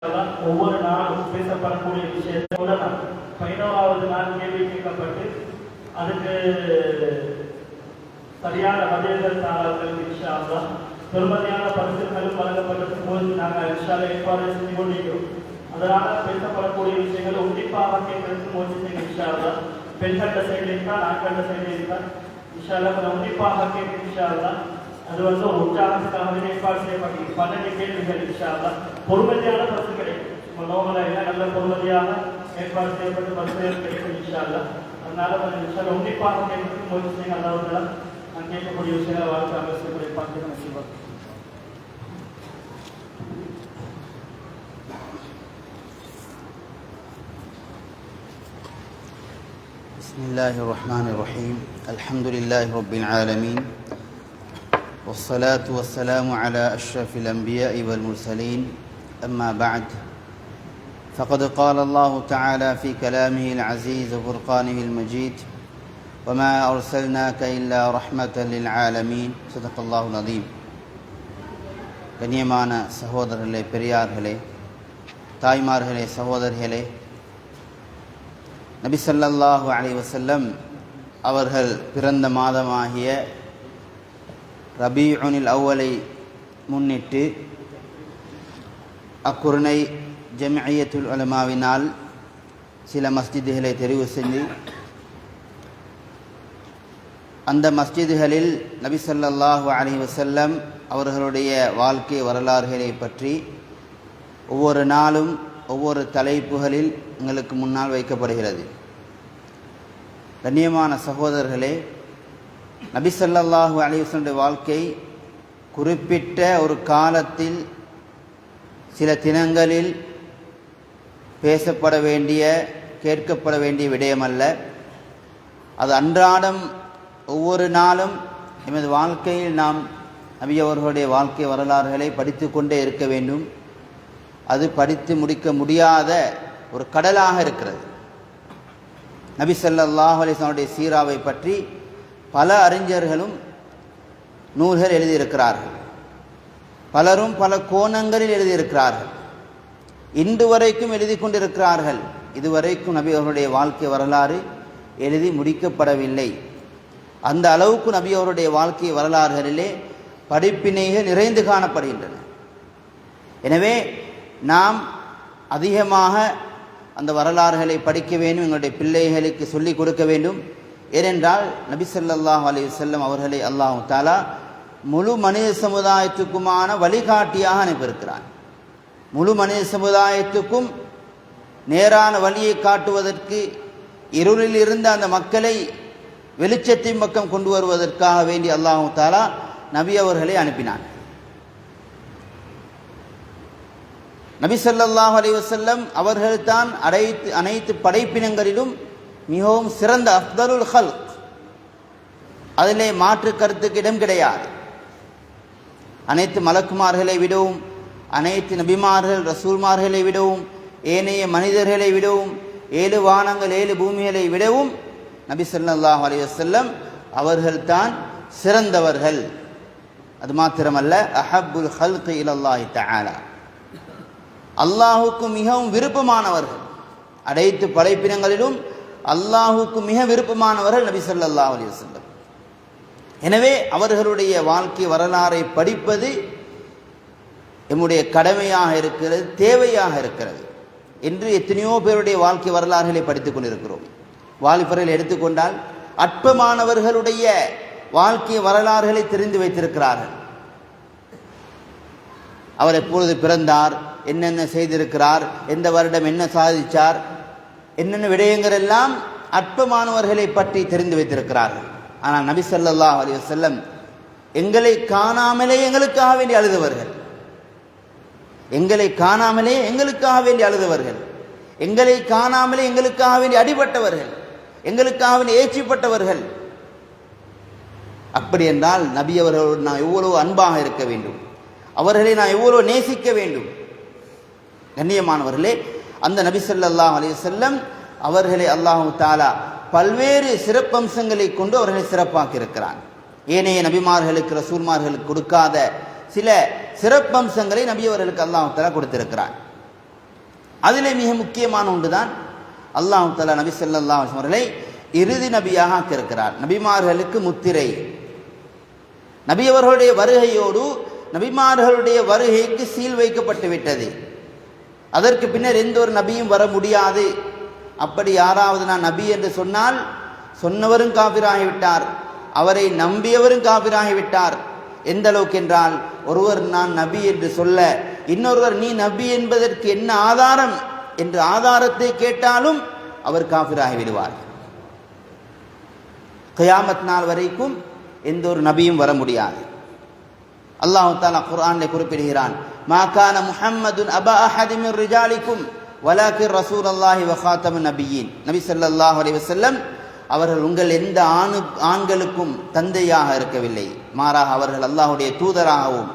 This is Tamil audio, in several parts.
ஒவ்வொரு நாளும் பேசப்படக்கூடிய விஷயத்தோட 11வது நாள் கேள்வி கேட்கப்பட்டு அதுக்கு சரியான பதில்கள் தாரார்கள். இன்ஷா அல்லாஹ் பெருமதியான பரிசுகளும் வழங்கப்பட்டதுக்கு போது நாங்கள் இன்ஷால்ல ஏற்பாடு செஞ்சு கொண்டிருக்கிறோம். அதனால பேசப்படக்கூடிய விஷயங்கள் உன்னிப்பாக கேட்கறதுக்கு முயற்சி. இன்ஷா அல்லாஹ் பெண்கண்ட சைடு இருக்கா ஆண்கண்ட சைடு இருக்கா இன்ஷா அல்லாஹ் கொஞ்சம் உன்னிப்பாக கேட்க. இன்ஷா அல்லாஹ் அது ஒரு உற்சாகத்துக்காக ஏற்பாடு செய்யப்பட்டது. 12 கேள்விகள் இன்ஷா அல்லாஹ் பொறுமதியான பரிசு கிடைக்கும். நோமலாக நல்ல பொறுமதியாக ஏற்பாடு செய்யப்பட்டு பரிசுகள் கிடைக்கும் இன்ஷா அல்லாஹ். அதனால கொஞ்சம் இன்ஷா அல்லாஹ் உன்னிப்பாக கேட்கறதுக்கு முயற்சி செய்யுங்க. அல்லாஹ் நான் கேட்கக்கூடிய விஷயங்களை வாழ்க்கை அவசியப்படி பார்த்து நசிவாக. بسم الله الرحمن الرحيم. الحمد لله رب العالمين والصلاة والسلام على أشرف الأنبياء والمرسلين. أما بعد فقد قال الله تعالى في كلامه العزيز وفرقانه المجيد وما أرسلناك إلا رحمة للعالمين. صدق الله العظيم. கண்ணியமான சகோதரர்களே, பெரியார்களே, தாய்மார்களே, சகோதரர்களே, நபி ஸல்லல்லாஹு அலைஹி வஸல்லம் அவர்கள் பிறந்த மாதமாகிய ரபீஉல் அவ்வலை முன்னிட்டு அக்குருணை ஜம்இய்யத்துல் உலமாவினால் சில மஸ்ஜிதுகளை தெரிவு செஞ்சு அந்த மஸ்ஜிதுகளில் நபி ஸல்லல்லாஹு அலைஹி வஸல்லம் அவர்களுடைய வாழ்க்கை வரலாறுகளை பற்றி ஒவ்வொரு நாளும் ஒவ்வொரு தலைப்புகளில் எங்களுக்கு முன்னால் வைக்கப்படுகிறது. கண்ணியமான சகோதரர்களே, நபி ஸல்லல்லாஹு அலைஹி வஸல்லம் வாழ்க்கை குறிப்பிட்ட ஒரு காலத்தில் சில தினங்களில் பேசப்பட வேண்டிய கேட்கப்பட வேண்டிய விடயமல்ல. அது அன்றாடம் ஒவ்வொரு நாளும் எமது வாழ்க்கையில் நாம் நபி அவர்களுடைய வாழ்க்கை வரலாறுகளை படித்து கொண்டே இருக்க வேண்டும். அது படித்து முடிக்க முடியாத ஒரு கடலாக இருக்கிறது. நபி ஸல்லல்லாஹு அலைஹி வஸல்லம் சீராவை பற்றி பல அறிஞர்களும் நூல்கள் எழுதியிருக்கிறார்கள். பலரும் பல கோணங்களில் எழுதியிருக்கிறார்கள். இன்று வரைக்கும் எழுதி கொண்டிருக்கிறார்கள். இதுவரைக்கும் நபி அவர்களுடைய வாழ்க்கை வரலாறு எழுதி முடிக்கப்படவில்லை. அந்த அளவுக்கு நபி அவருடைய வாழ்க்கை வரலாறுகளிலே படிப்பினைகள் நிறைந்து காணப்படுகின்றன. எனவே நாம் அதிகமாக அந்த வரலாறுகளை படிக்க வேண்டும், எங்களுடைய பிள்ளைகளுக்கு சொல்லிக் கொடுக்க வேண்டும். ஏனென்றால் நபி ஸல்லல்லாஹு அலைஹி வஸல்லம் அவர்களை அல்லாஹ் தஆலா முழு மனித சமுதாயத்துக்குமான வழிகாட்டியாக அனுப்பியிருக்கிறான். முழு மனித சமுதாயத்துக்கும் நேரான வழியை காட்டுவதற்கு, இருளில் இருந்த அந்த மக்களை வெளிச்சத்தின் பக்கம் கொண்டு வருவதற்காக வேண்டி அல்லாஹ் தஆலா நபி அவர்களை அனுப்பினான். நபி ஸல்லல்லாஹு அலைஹி வஸல்லம் அவர்கள்தான் அனைத்து படைப்பினங்களிலும் மிகவும் சிறந்த அஃதலுல் ஹல்க். அதிலே மாற்று கருத்துக்கு இடம் கிடையாது. அனைத்து மலக்குமார்களை விடவும், அனைத்து நபிமார்கள் ரசூல்மார்களை விடவும், ஏனைய மனிதர்களை விடவும், 7 வானங்கள் 7 பூமிகளை விடவும் நபி ஸல்லல்லாஹு அலைஹி வஸல்லம் அவர்கள்தான் சிறந்தவர்கள். அது மாத்திரமல்ல, அஹப்புல் ஹல்கி இலல்லாஹி தஆலா, அல்லாஹுக்கு மிகவும் விருப்பமானவர்கள். அனைத்து படைப்பினங்களிலும் அல்லாஹுக்கு மிக விருப்பமானவர்கள் நபி ஸல்லல்லாஹு அலைஹி வஸல்லம். எனவே அவர்களுடைய வாழ்க்கை வரலாறை படிப்பது நம்முடைய கடமையாக இருக்கிறது, தேவையாக இருக்கிறது. என்று எத்தனையோ பேருடைய வாழ்க்கை வரலாறுகளை படித்துக் கொண்டிருக்கிறோம். வாலிபர்கள் எடுத்துக்கொண்டால் அற்பமானவர்களுடைய வாழ்க்கை வரலாறுகளை தெரிந்து வைத்திருக்கிறார்கள். அவர் எப்பொழுது பிறந்தார், என்னென்ன செய்திருக்கிறார், எந்த வருடம் என்ன சாதித்தார், என்னென்ன விடயங்கள் எல்லாம் அற்பமானவர்களை பற்றி தெரிந்து வைத்திருக்கிறார்கள். ஆனால் நபி ஸல்லல்லாஹு அலைஹி வஸல்லம் எங்களை காணாமலே எங்களுக்காக வேண்டி அழுதவர்கள். எங்களை காணாமலே எங்களுக்காக வேண்டி அழுதவர்கள். எங்களை காணாமலே எங்களுக்காக வேண்டி அடிபட்டவர்கள், எங்களுக்காக வேண்டி ஏற்றிப்பட்டவர்கள். அப்படி என்றால் நபி அவர்களோடு நான் எவ்வளவு அன்பாக இருக்க வேண்டும், அவர்களை நான் எவ்வளவு நேசிக்க வேண்டும். கண்ணியமானவர்களே, அந்த நபி ஸல்லல்லாஹு அலைஹி வஸல்லம் அவர்களை அல்லாஹ் தஆலா பல்வேறு சிறப்பம்சங்களை கொண்டு அவர்களை சிறப்பாக்கி இருக்கிறான். ஏனைய நபிமார்களுக்கு ரசூல்மார்களுக்கு கொடுக்காத சில சிறப்பம்சங்களை நபி அவர்களுக்கு அல்லாஹ் தஆலா கொடுத்திருக்கிறான். அதிலே மிக முக்கியமான ஒன்றுதான் அல்லாஹ் தஆலா நபி ஸல்லல்லாஹு அலைஹி அவர்களை இறுதி நபியாக ஆக்கியிருக்கிறார். நபிமார்களுக்கு முத்திரை. நபி அவர்களுடைய வருகையோடு நபிமார்களுடைய வருகைக்கு சீல் வைக்கப்பட்டு விட்டது. அதற்கு பின்னர் எந்த ஒரு நபியும் வர முடியாது. அப்படி யாராவது நான் நபி என்று சொன்னால் சொன்னவரும் காபிராகிவிட்டார், அவரை நம்பியவரும் காபிராகிவிட்டார். எந்த அளவுக்கு என்றால், ஒருவர் நான் நபி என்று சொல்ல இன்னொருவர் நீ நபி என்பதற்கு என்ன ஆதாரம் என்று ஆதாரத்தை கேட்டாலும் அவர் காபிராகி விடுவார். கியாமத் நாள் வரைக்கும் எந்த ஒரு நபியும் வர முடியாது. அல்லாஹ் தஆலா குர்ஆனில் குறிப்பிடுகிறான், மா கான முஹம்மதுன் அபா அஹதி மின் ரிஜாலிக்கும் வலாக்கின் ரசூலுல்லாஹி வ காத்தமுன் நபியீன். நபி ஸல்லல்லாஹு அலைஹி வஸல்லம் அவர்கள் உங்கள் எந்த ஆண்களுக்கும் தந்தையாக இருக்கவில்லை, மாறாக அவர்கள் அல்லாஹ்வுடைய தூதராகவும்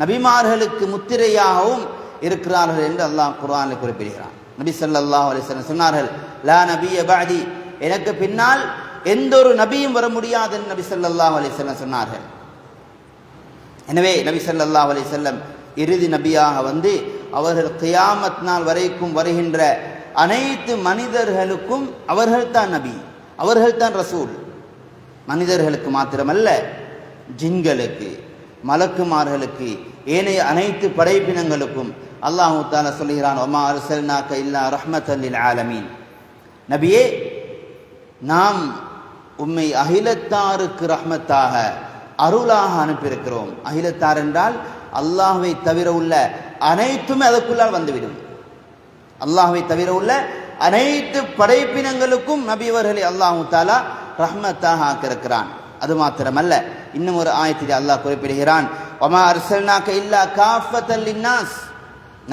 நபிமார்களுக்கு முத்திரையாகவும் இருக்கிறார்கள் என்று அல்லாஹ் குர்ஆனில் குறிப்பிடுகிறான். நபி ஸல்லல்லாஹு அலைஹி வஸல்லம் சொன்னார்கள், லா நபிய பஅதி, எனக்கு பின்னால் எந்த ஒரு நபியும் வர முடியாது என்று நபி ஸல்லல்லாஹு அலைஹி வஸல்லம் சொன்னார்கள். எனவே நபி ஸல்லல்லாஹு அலைஹி வஸல்லம் இறுதி நபியாக வந்து அவர்கள் கியாமத் நாள் வரைக்கும் வருகின்ற அனைத்து மனிதர்களுக்கும் அவர்கள்தான் நபி, அவர்கள்தான் ரசூல். மனிதர்களுக்கு மாத்திரமல்ல, ஜின்களுக்கு, மலக்குமார்களுக்கு, ஏனைய அனைத்து படைப்பினங்களுக்கும் அல்லாஹ் தஆலா சொல்கிறான், வமா அர்ஸல்னாக இல்லா ரஹ்மத்தல் லில் ஆலமீன். நபியே, நாம் உம்மை அகிலத்தாருக்கு ரஹ்மத்தாக அருளாக அனுப்பியிருக்கிறோம். அகிலத்தார் என்றால் அல்லாஹ்வை தவிர உள்ள அனைத்துமே அதற்குள்ளால் வந்துவிடும். அல்லாஹ்வை தவிர உள்ள அனைத்து படைப்பினங்களுக்கும் நபியவர்களை அல்லாஹ் தஆலா ரஹ்மத்தாக ஆக்கியிருக்கிறான். அது மாத்திரமல்ல, இன்னும் ஒரு ஆயத்திலே அல்லாஹ் குறிப்பிடுகிறான், வமா அர்ஸல்னாக இல்லா காஃபத்தல் லின்னாஸ்.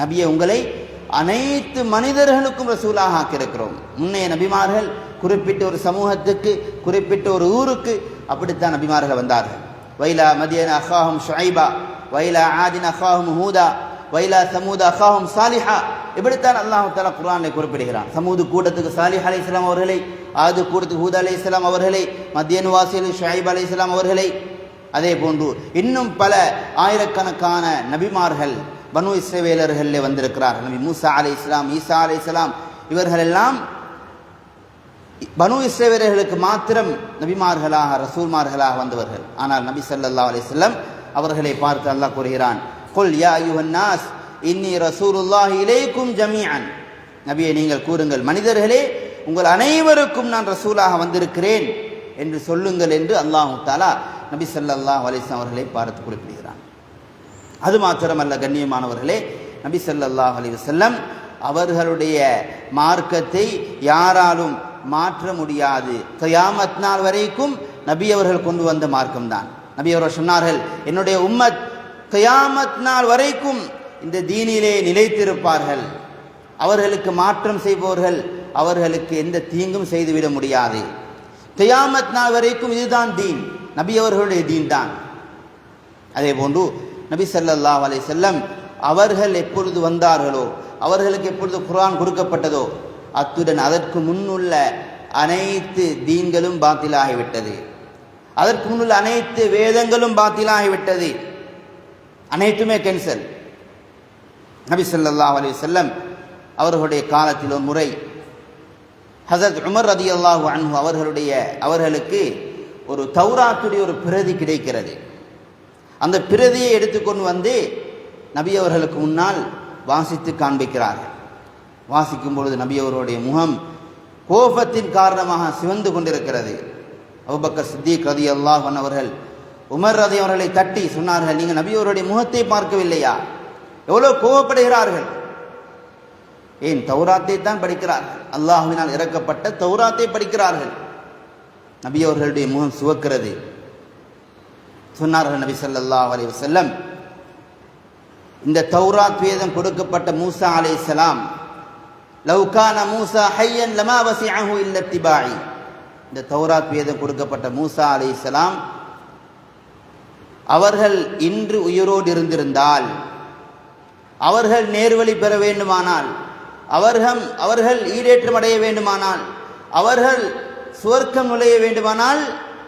நபியே, உங்களை அனைத்து மனிதர்களுக்கும் ரசூலாக ஆக்கியிருக்கிறோம். முன்னைய நபிமார்கள் குறிப்பிட்ட ஒரு சமூகத்துக்கு, குறிப்பிட்ட ஒரு ஊருக்கு அப்படித்தான் நபிமார்கள் வந்தார்கள். வைலா மதியன அஹாஹும் ஷுஐபா, வைலா ஆதின் அஹாஹும் ஹூதா, வைலா சமூத அஹாஹும் சாலிஹா. இப்படித்தான் அல்லாஹ் தஆலா குர்ஆனில் குறிப்பிடுகிறான். சமூது கூட்டத்துக்கு சாலிஹ் அலைஹிஸ்ஸலாம் அவர்களை, ஆது கூட்டத்துக்கு ஹூதா அலைஹிஸ்ஸலாம் அவர்களை, மதியன் வாசியில் ஷுஐப் அலைஹிஸ்ஸலாம் அவர்களை, அதே போன்று இன்னும் பல ஆயிரக்கணக்கான நபிமார்கள் பனு இஸ்ரவேலர்களிலே வந்திருக்கிறார்கள். நபி மூசா அலைஹிஸ்ஸலாம், ஈசா அலைஹிஸ்ஸலாம், இவர்களெல்லாம் பனு இஸ்ரவேலர்களுக்கு மாத்திரம் நபிமார்களாக ரசூல்மார்களாக வந்தவர்கள். ஆனால் நபி ஸல்லல்லாஹு அலைஹி வஸல்லம் அவர்களை பார்த்து அல்லாஹ் கூறுகிறான், குல் யா அய்யுஹன் நாஸ் இன்னி ரசூலுல்லாஹி இலைக்கும் ஜமீஅன். நபியே, நீங்கள் கூறுங்கள், மனிதர்களே, உங்கள் அனைவருக்கும் நான் ரசூலாக வந்திருக்கிறேன் என்று சொல்லுங்கள் என்று அல்லாஹ் தஆலா நபி ஸல்லல்லாஹு அலைஹி வஸல்லம் அவர்களை பார்த்து குறிப்பிடுகிறான். அது மாத்திரமல்ல கண்ணியமானவர்களே, நபி ஸல்லல்லாஹு அலைஹி வஸல்லம் அவர்களுடைய மார்க்கத்தை யாராலும் மாற்ற முடியாது. கியாமத் நாள் வரைக்கும் நபி அவர்கள் கொண்டு வந்த மார்க்கம்தான். நபி அவர்கள் சொன்னார்கள், என்னுடைய உம்மத் கியாமத் நாள் வரைக்கும் இந்த தீனிலே நிலைத்திருப்பார்கள். அவர்களுக்கு மாற்றம் செய்பவர்கள் அவர்களுக்கு எந்த தீங்கும் செய்துவிட முடியாது. கியாமத் நாள் வரைக்கும் இதுதான் தீன், நபி அவர்களுடைய தீன் தான். அதே போன்று நபி ஸல்லல்லாஹு அலைஹி வஸல்லம் அவர்கள் எப்பொழுது வந்தார்களோ, அவர்களுக்கு எப்பொழுது குர்ஆன் கொடுக்கப்பட்டதோ, அத்துடன் அதற்கு முன்னுள்ள அனைத்து தீன்களும் பாத்திலாகிவிட்டது. அதற்கு முன்னுள்ள அனைத்து வேதங்களும் பாத்திலாகிவிட்டது. அனைத்துமே கேன்சல். நபி ஸல்லல்லாஹு அலைஹி வஸல்லம் அவர்களுடைய காலத்தில் ஒரு முறை ஹஸரத் உமர் ரலியல்லாஹு அன்ஹு அவர்களுக்கு ஒரு தௌராத்துடைய ஒரு பிரதி கிடைக்கிறது. அந்த பிரதியை எடுத்துக்கொண்டு வந்து நபி அவர்களுக்கு முன்னால் வாசித்து காண்பிக்கிறார்கள். வாசிக்கும் பொழுது நபி அவர்களுடைய முகம் கோபத்தின் காரணமாக சிவந்து கொண்டிருக்கிறது. அபூபக்கர் சித்திக் ரலியல்லாஹு அன்ஹு அவர்கள் உமர் ரலியல்லாஹு அவர்களை தட்டி சொன்னார்கள், நீங்கள் நபி அவருடைய முகத்தை பார்க்கவில்லையா? எவ்வளவு கோபப்படுகிறார்கள். ஏன், தௌராத்தை தான் படிக்கிறார்கள், அல்லாஹ்வினால் இறக்கப்பட்ட தௌராத்தை படிக்கிறார்கள். நபி அவர்களுடைய முகம் சிவக்கிறது. சொன்னார்கள் நபி ஸல்லல்லாஹு அலைஹி வஸல்லம், இந்த தௌராத் வேதம் கொடுக்கப்பட்ட மூசா அலைஹிஸ்ஸலாம், லவ் கான மூசா ஹய்யன் லமா வஸிஅஹு இல்லா இத்திபாஇ. இந்த தௌராத் வேதம் கொடுக்கப்பட்ட மூசா அலைஹிஸ்ஸலாம் அவர்கள் இன்று உயிரோடு இருந்திருந்தால், அவர்கள் நேர்வழி பெற வேண்டுமானால், அவர்கள் ஈடேற்றம் அடைய வேண்டுமானால், அவர்கள் சுவர்க்கம் நுழைய வேண்டுமானால்,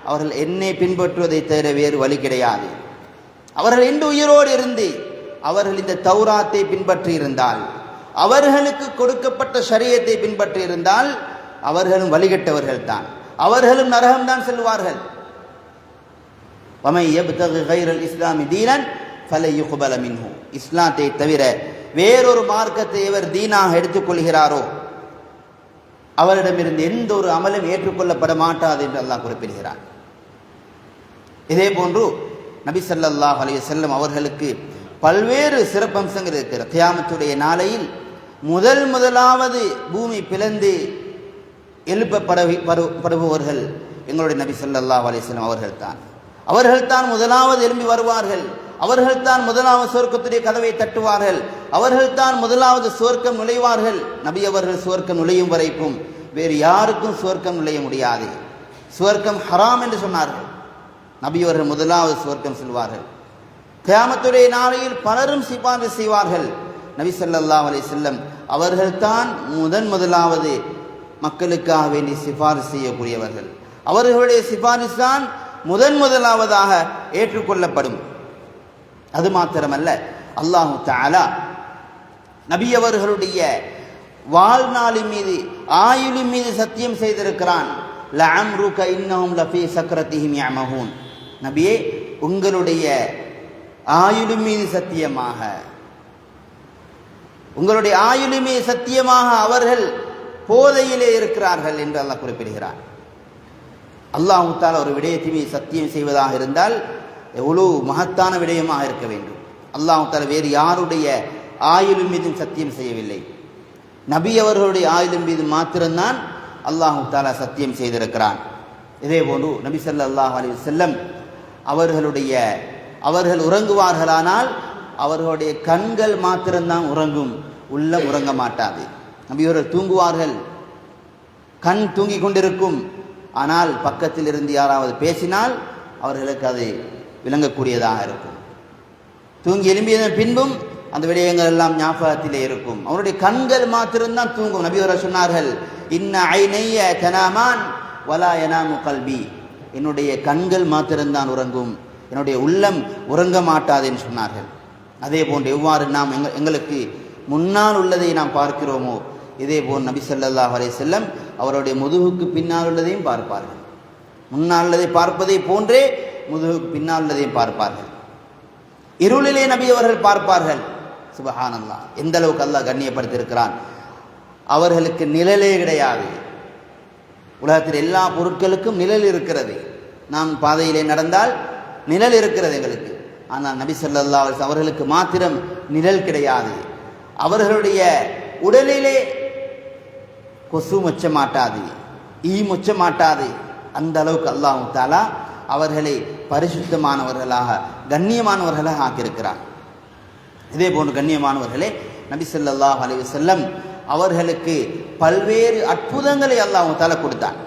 அவர்கள் என்னை பின்பற்றுவதை தவிர வேறு வழி கிடையாது. அவர்கள் இன்று உயிரோடு இருந்து அவர்கள் இந்த தௌராத்தை பின்பற்றி இருந்தால், அவர்களுக்கு கொடுக்கப்பட்ட ஷரியத்தை பின்பற்றி இருந்தால் அவர்களும் வழிகட்டவர்கள் தான், அவர்களும் நரகம்தான் செல்வார்கள். இஸ்லாத்தை தவிர வேறொரு மார்க்கத்தை எவர் தீனாக எடுத்துக்கொள்கிறாரோ அவரிடமிருந்து எந்த ஒரு அமலும் ஏற்றுக்கொள்ளப்பட மாட்டாது என்று அல்லாஹ் குறிப்பிடுகிறார். இதே போன்று நபி ஸல்லல்லாஹு அலைஹி வஸல்லம் அவர்களுக்கு பல்வேறு சிறப்பம்சங்கள் இருக்கிறது. கியாமத்துடைய நாளையில் முதலாவது பூமி பிளந்து எழுப்பப்படுபவர்கள் எங்களுடைய நபி ஸல்லல்லாஹு அலைஹி வஸல்லம் அவர்கள்தான் முதலாவது எழும்பி வருவார்கள். அவர்கள்தான் முதலாவது சுவர்க்கத்துடைய கதவை தட்டுவார்கள். அவர்கள்தான் முதலாவது சுவர்க்கம் நுழைவார்கள். நபி அவர்கள் சுவர்க்கம் நுழையும் வரைக்கும் வேறு யாருக்கும் சுவர்க்கம் நுழைய முடியாது. சுவர்க்கம் ஹராம் என்று சொன்னார்கள். நபி அவர்கள் முதலாவது சுவர்க்கம் செல்வார்கள். கியாமத்துடைய நாளையில் பலரும் சிபாரிசு செய்வார்கள். நபி ஸல்லல்லாஹு அலைஹி வஸல்லம் அவர்கள்தான் முதலாவது மக்களுக்காக வேண்டி சிபாரிசு செய்யக்கூடியவர்கள். அவர்களுடைய சிபாரிசு தான் முதலாவதாக ஏற்றுக்கொள்ளப்படும். அது மாத்திரமல்ல, அல்லாஹு தஆலா நபி அவர்களுடைய வாழ்நாளின் மீது ஆயுளின் மீது சத்தியம் செய்திருக்கிறான். லஅம்ருக இன்னஹும் லஃபீ சக்ரத்திஹிம் யஅமஹூன். நபியே, உங்களுடைய ஆயுளின் மீது சத்தியமாக, உங்களுடைய ஆயுளின் மீது சத்தியமாக அவர்கள் போதையிலே இருக்கிறார்கள் என்று அல்லாஹ் குறிப்பிடுகிறார். அல்லாஹ் தஆலா ஒரு விடயத்தின் மீது சத்தியம் செய்வதாக இருந்தால் எவ்வளவு மகத்தான விடயமாக இருக்க வேண்டும். அல்லாஹ் தஆலா வேறு யாருடைய ஆயுளின் மீதும் சத்தியம் செய்யவில்லை. நபி அவர்களுடைய ஆயுளின் மீது மாத்திரம்தான் அல்லாஹ் தஆலா சத்தியம் செய்திருக்கிறான். இதே போன்று நபி ஸல்லல்லாஹு அலைஹி வஸல்லம் அவர்கள் உறங்குவார்களானால் அவர்களுடைய கண்கள் மாத்திரம்தான் உறங்கும், உள்ளம் உறங்க மாட்டாது. நபி அவர்கள் தூங்குவார்கள், கண் தூங்கி கொண்டிருக்கும். ஆனால் பக்கத்தில் இருந்து யாராவது பேசினால் அவர்களுக்கு அது விளங்கக்கூடியதாக இருக்கும். தூங்கி எழும்பியதன் பின்பும் அந்த விடயங்கள் எல்லாம் ஞாபகத்திலே இருக்கும். அவருடைய கண்கள் மாத்திரம்தான் தூங்கும். நபி அவர்கள் சொன்னார்கள், இன்ன ஐனைய தனாமான் வலா யனாமு கல்பி. என்னுடைய கண்கள் மாத்திரம்தான் உறங்கும், என்னுடைய உள்ளம் உறங்க மாட்டாது என்று சொன்னார்கள். அதே போன்று எவ்வாறு நாம் எங்களுக்கு முன்னால் உள்ளதை நாம் பார்க்கிறோமோ இதே போல் நபி ஸல்லல்லாஹு அலைஹி வஸல்லம் அவருடைய முதுகுக்கு பின்னால் உள்ளதையும் பார்ப்பார்கள். முன்னால் உள்ளதை பார்ப்பதை போன்றே முதுகுக்கு பின்னால் உள்ளதையும் பார்ப்பார்கள். இருளிலே நபி அவர்கள் பார்ப்பார்கள். சுப்ஹானல்லாஹ், எந்த அளவுக்கு அல்லாஹ் கண்ணியப்படுத்தியிருக்கிறான். அவர்களுக்கு நிழலே கிடையாது. உலகத்தில் எல்லா பொருட்களுக்கும் நிழல் இருக்கிறது. நாம் பாதையிலே நடந்தால் நிழல் இருக்கிறது எங்களுக்கு. ஆனால் நபி ஸல்லல்லாஹு அலைஹி வஸல்லம் அவர்களுக்கு மாத்திரம் நிழல் கிடையாது. அவர்களுடைய உடலிலே கொசு மொச்ச மாட்டாது, ஈ மொச்ச மாட்டாது. அந்த அளவுக்கு அல்லாஹ் தஆலா அவர்களை பரிசுத்தமானவர்களாக கண்ணியமானவர்களாக ஆக்கியிருக்கிறார். இதே போன்று கண்ணியமானவர்களே, நபி ஸல்லல்லாஹு அலைஹி வஸல்லம் அவர்களுக்கு பல்வேறு அற்புதங்களை அல்லாஹ் தஆலா கொடுத்தான்.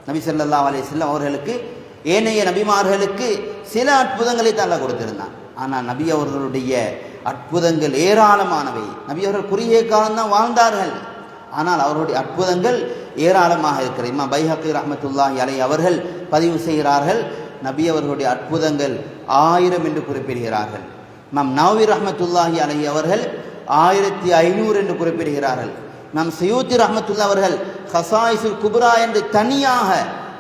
நபி ஸல்லல்லாஹு அலைஹி வஸல்லம் அவர்களுக்கு ஏனைய நபிமார்களுக்கு சில அற்புதங்களை அல்லாஹ் கொடுத்திருந்தான். ஆனால் நபி அவர்களுடைய அற்புதங்கள் ஏராளமானவை. நபி அவர்கள் குறுகிய காலம்தான் வாழ்ந்தார்கள், ஆனால் அவருடைய அற்புதங்கள் ஏராளமாக இருக்கிறது. இமாம் பைஹக்கி ரஹ்மத்துல்லாஹி அலைஹி அவர்கள் பதிவு செய்கிறார்கள், நபி அவர்களுடைய அற்புதங்கள் 1000 என்று குறிப்பிடுகிறார்கள். இமாம் நவவி ரஹ்மத்துல்லாஹி அலைஹி அவர்கள் 1500 என்று குறிப்பிடுகிறார்கள். இமாம் சயூத்தி ரஹ்மத்துல்லாஹி அவர்கள் ஹஸாயிசுல் குப்ரா என்று தனியாக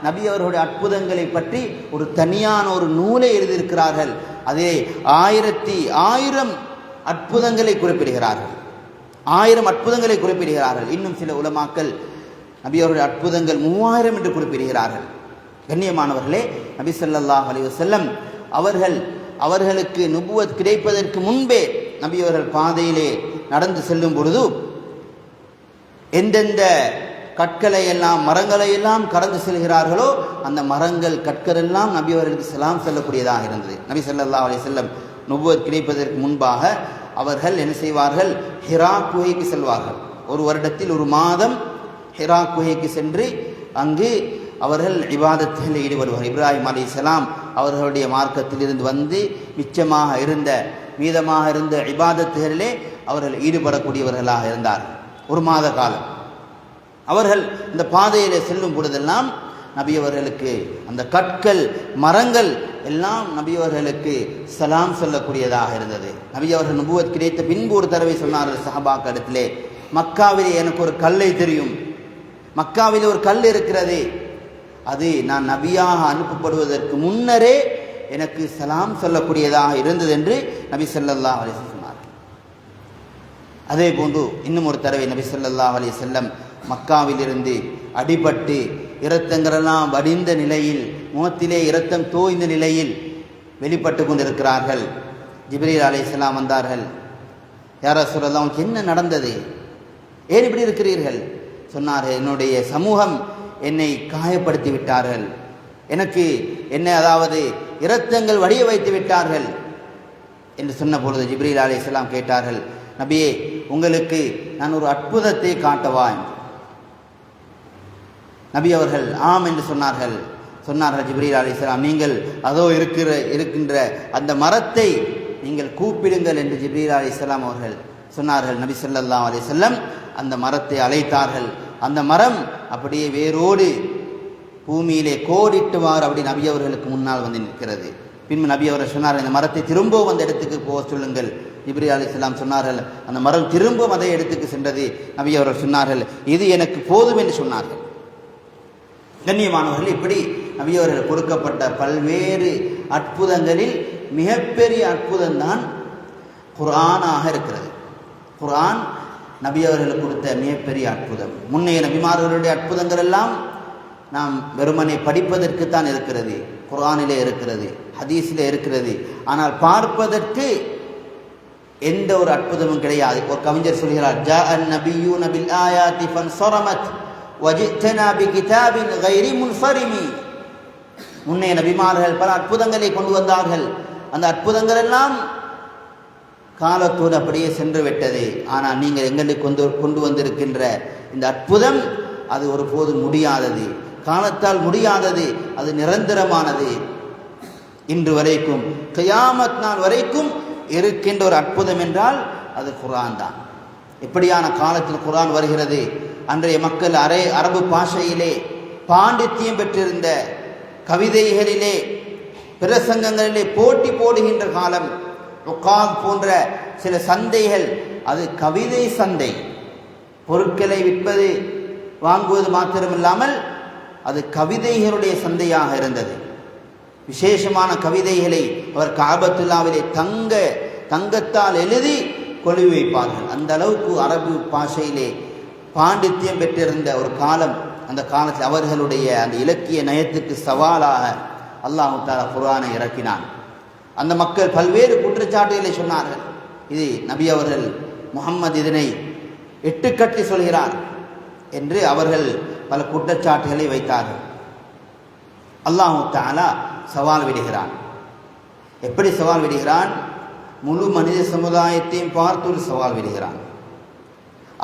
நபி அவர்களுடைய அற்புதங்களை பற்றி ஒரு தனியான ஒரு நூலை எழுதியிருக்கிறார்கள். அதே 1000 அற்புதங்களை குறிப்பிடுகிறார்கள். 1000 அற்புதங்களை குறிப்பிடுகிறார்கள். இன்னும் சில உலமாக்கள் நபி அவருடைய அற்புதங்கள் 3000 என்று குறிப்பிடுகிறார்கள். கண்ணியமானவர்களே, நபி ஸல்லல்லாஹு அலைஹி வஸல்லம் அவர்களுக்கு நுபுவத் கிடைப்பதற்கு முன்பே நபி அவர்கள் பாதையிலே நடந்து செல்லும் பொழுது எந்தெந்த கற்களை எல்லாம் மரங்களை எல்லாம் கடந்து செல்கிறார்களோ அந்த மரங்கள் கற்கள் எல்லாம் நபி அவர்களுக்கு சலாம் சொல்லக்கூடியதாக இருந்தது. நபி ஸல்லல்லாஹு அலைஹி வஸல்லம் நுபுவத் கிடைப்பதற்கு முன்பாக அவர்கள் என்ன செய்வார்கள்? ஹிரா குகைக்கு செல்வார்கள். ஒரு வருடத்தில் ஒரு மாதம் ஹிரா குகைக்கு சென்று அங்கு அவர்கள் இபாதத்தில் ஈடுபடுவார்கள். இப்ராஹிம் அலைஹிஸ்ஸலாம் அவர்களுடைய மார்க்கத்தில் இருந்து வந்து மீதமாக இருந்த இபாதத்துகளிலே அவர்கள் ஈடுபடக்கூடியவர்களாக இருந்தார்கள். ஒரு மாத காலம் அவர்கள் இந்த பாதையிலே செல்லும் பொழுதெல்லாம் நபி அவர்களுக்கு அந்த கற்கள் மரங்கள் எல்லாம் நபி அவர்களுக்கு சலாம் சொல்லக்கூடியதாக இருந்தது. நபி அவர்கள் நுபுவத் கிடைத்த பின்பு ஒரு தடவை சொன்னார்கள் சஹாபாக்களிடத்திலே, மக்காவிலே எனக்கு ஒரு கல்லை தெரியும், மக்காவிலே ஒரு கல் இருக்கிறது, அது நான் நபியாக அனுப்பப்படுவதற்கு முன்னரே எனக்கு சலாம் சொல்லக்கூடியதாக இருந்தது என்று நபி ஸல்லல்லாஹு அலைஹி வஸல்லம் சொன்னார். அதே போன்று இன்னும் ஒரு தடவை நபி ஸல்லல்லாஹு அலைஹி வஸல்லம் மக்காவிலிருந்து அடிபட்டு இரத்தங்களெல்லாம் வடிந்த நிலையில், முகத்திலே இரத்தம் தோய்ந்த நிலையில் வெளிப்பட்டு கொண்டிருக்கிறார்கள். ஜிப்ரீல் அலைஹிஸ்ஸலாம் வந்தார்கள். யா ரசூலல்லாஹ், உங்களுக்கு என்ன நடந்தது, ஏன் இப்படி இருக்கிறீர்கள்? சொன்னார்கள், என்னுடைய சமூகம் என்னை காயப்படுத்தி விட்டார்கள், எனக்கு அதாவது இரத்தங்கள் வடிய வைத்து விட்டார்கள் என்று சொன்ன பொழுது ஜிப்ரீல் அலைஹிஸ்ஸலாம் கேட்டார்கள், நபியே, உங்களுக்கு நான் ஒரு அற்புதத்தை காட்டவா? நபி அவர்கள் ஆம் என்று சொன்னார்கள். ஜிப்ரீல் அலைஹிஸ்ஸலாம், நீங்கள் அதோ இருக்கின்ற அந்த மரத்தை நீங்கள் கூப்பிடுங்கள் என்று ஜிப்ரீல் அலைஹிஸ்ஸலாம் அவர்கள் சொன்னார்கள். நபி ஸல்லல்லாஹு அலைஹி வஸல்லம் அந்த மரத்தை அழைத்தார்கள். அந்த மரம் அப்படியே வேரோடு பூமியிலே கோடிட்டுவார் அப்படி நபி அவர்களுக்கு முன்னால் வந்து நிற்கிறது. பின்பு நபி அவர்கள் சொன்னார்கள், இந்த மரத்தை திரும்பவும் அந்த இடத்துக்கு போக சொல்லுங்கள். ஜிப்ரீல் அலைஹிஸ்ஸலாம் சொன்னார்கள், அந்த மரம் திரும்பவும் அதே இடத்துக்கு சென்றது. நபி அவர்கள் சொன்னார்கள், இது எனக்கு போதும் என்று சொன்னார்கள். கண்ணியமானவர்கள், இப்படி நபி அவர்கள் கொடுக்கப்பட்ட பல்வேறு அற்புதங்களில் மிகப்பெரிய அற்புதம்தான் குர்ஆனாக இருக்கிறது. குர்ஆன் நபி அவர்கள் கொடுத்த மிகப்பெரிய அற்புதம். முன்னைய நபிமார்களுடைய அற்புதங்கள் எல்லாம் நாம் வெறுமனை படிப்பதற்குத்தான் இருக்கிறது, குர்ஆனிலே இருக்கிறது, ஹதீஸிலே இருக்கிறது. ஆனால் பார்ப்பதற்கு எந்த ஒரு அற்புதமும் கிடையாது. ஒரு கவிஞர் சொல்கிறார், ஜாஅன் நபியூன பில் ஆயாத்தி ஃபன்ஸரமத் வஜித்தனா பிகிதாபின் கைரி முன்ஃபரிமி. முன்னைய நபிமார்கள் பல அற்புதங்களை கொண்டு வந்தார்கள். அந்த அற்புதங்கள் எல்லாம் காலத்தோடு அப்படியே சென்று விட்டது. ஆனால் நீங்கள் எங்களுக்கு கொண்டு வந்திருக்கின்ற இந்த அற்புதம் அது ஒருபோதும் முடியாதது, காலத்தால் முடியாதது, அது நிரந்தரமானது. இன்று வரைக்கும் கியாமத் நாள் வரைக்கும் இருக்கின்ற ஒரு அற்புதம் என்றால் அது குர்ஆன் தான். எப்படியான காலத்தில் குர்ஆன் வருகிறது? அன்றைய மக்கள் அரபு பாஷையிலே பாண்டித்தியம் பெற்றிருந்த கவிதைகளிலே பிரசங்கங்களிலே போட்டி போடுகின்ற காலம். உக்காத் போன்ற சில சந்தைகள் அது கவிதை சந்தை, பொருட்களை விற்பது வாங்குவது மாத்திரமில்லாமல் அது கவிதைகளுடைய சந்தையாக இருந்தது. விசேஷமான கவிதைகளை அவர் காபத்துல்லாவிலே தங்கத்தால் எழுதி கொழுவி வைப்பார்கள். அந்த அளவுக்கு அரபு பாஷையிலே பாண்டித்தியம் பெற்றிருந்த ஒரு காலம். அந்த காலத்தில் அவர்களுடைய அந்த இலக்கிய நயத்துக்கு சவாலாக அல்லாஹ் தஆலா குர்ஆனை இறக்கினான். அந்த மக்கள் பல்வேறு குற்றச்சாட்டுகளை சொன்னார்கள். இது நபி அவர்கள் முஹம்மது இதனை இட்டுக்கட்டி சொல்கிறார் என்று அவர்கள் பல குற்றச்சாட்டுகளை வைத்தார்கள். அல்லாஹ் தஆலா சவால் விடுகிறான். எப்படி சவால் விடுகிறான்? முழு மனித சமுதாயத்தையும் பார்த்து ஒரு சவால் விடுகிறான்.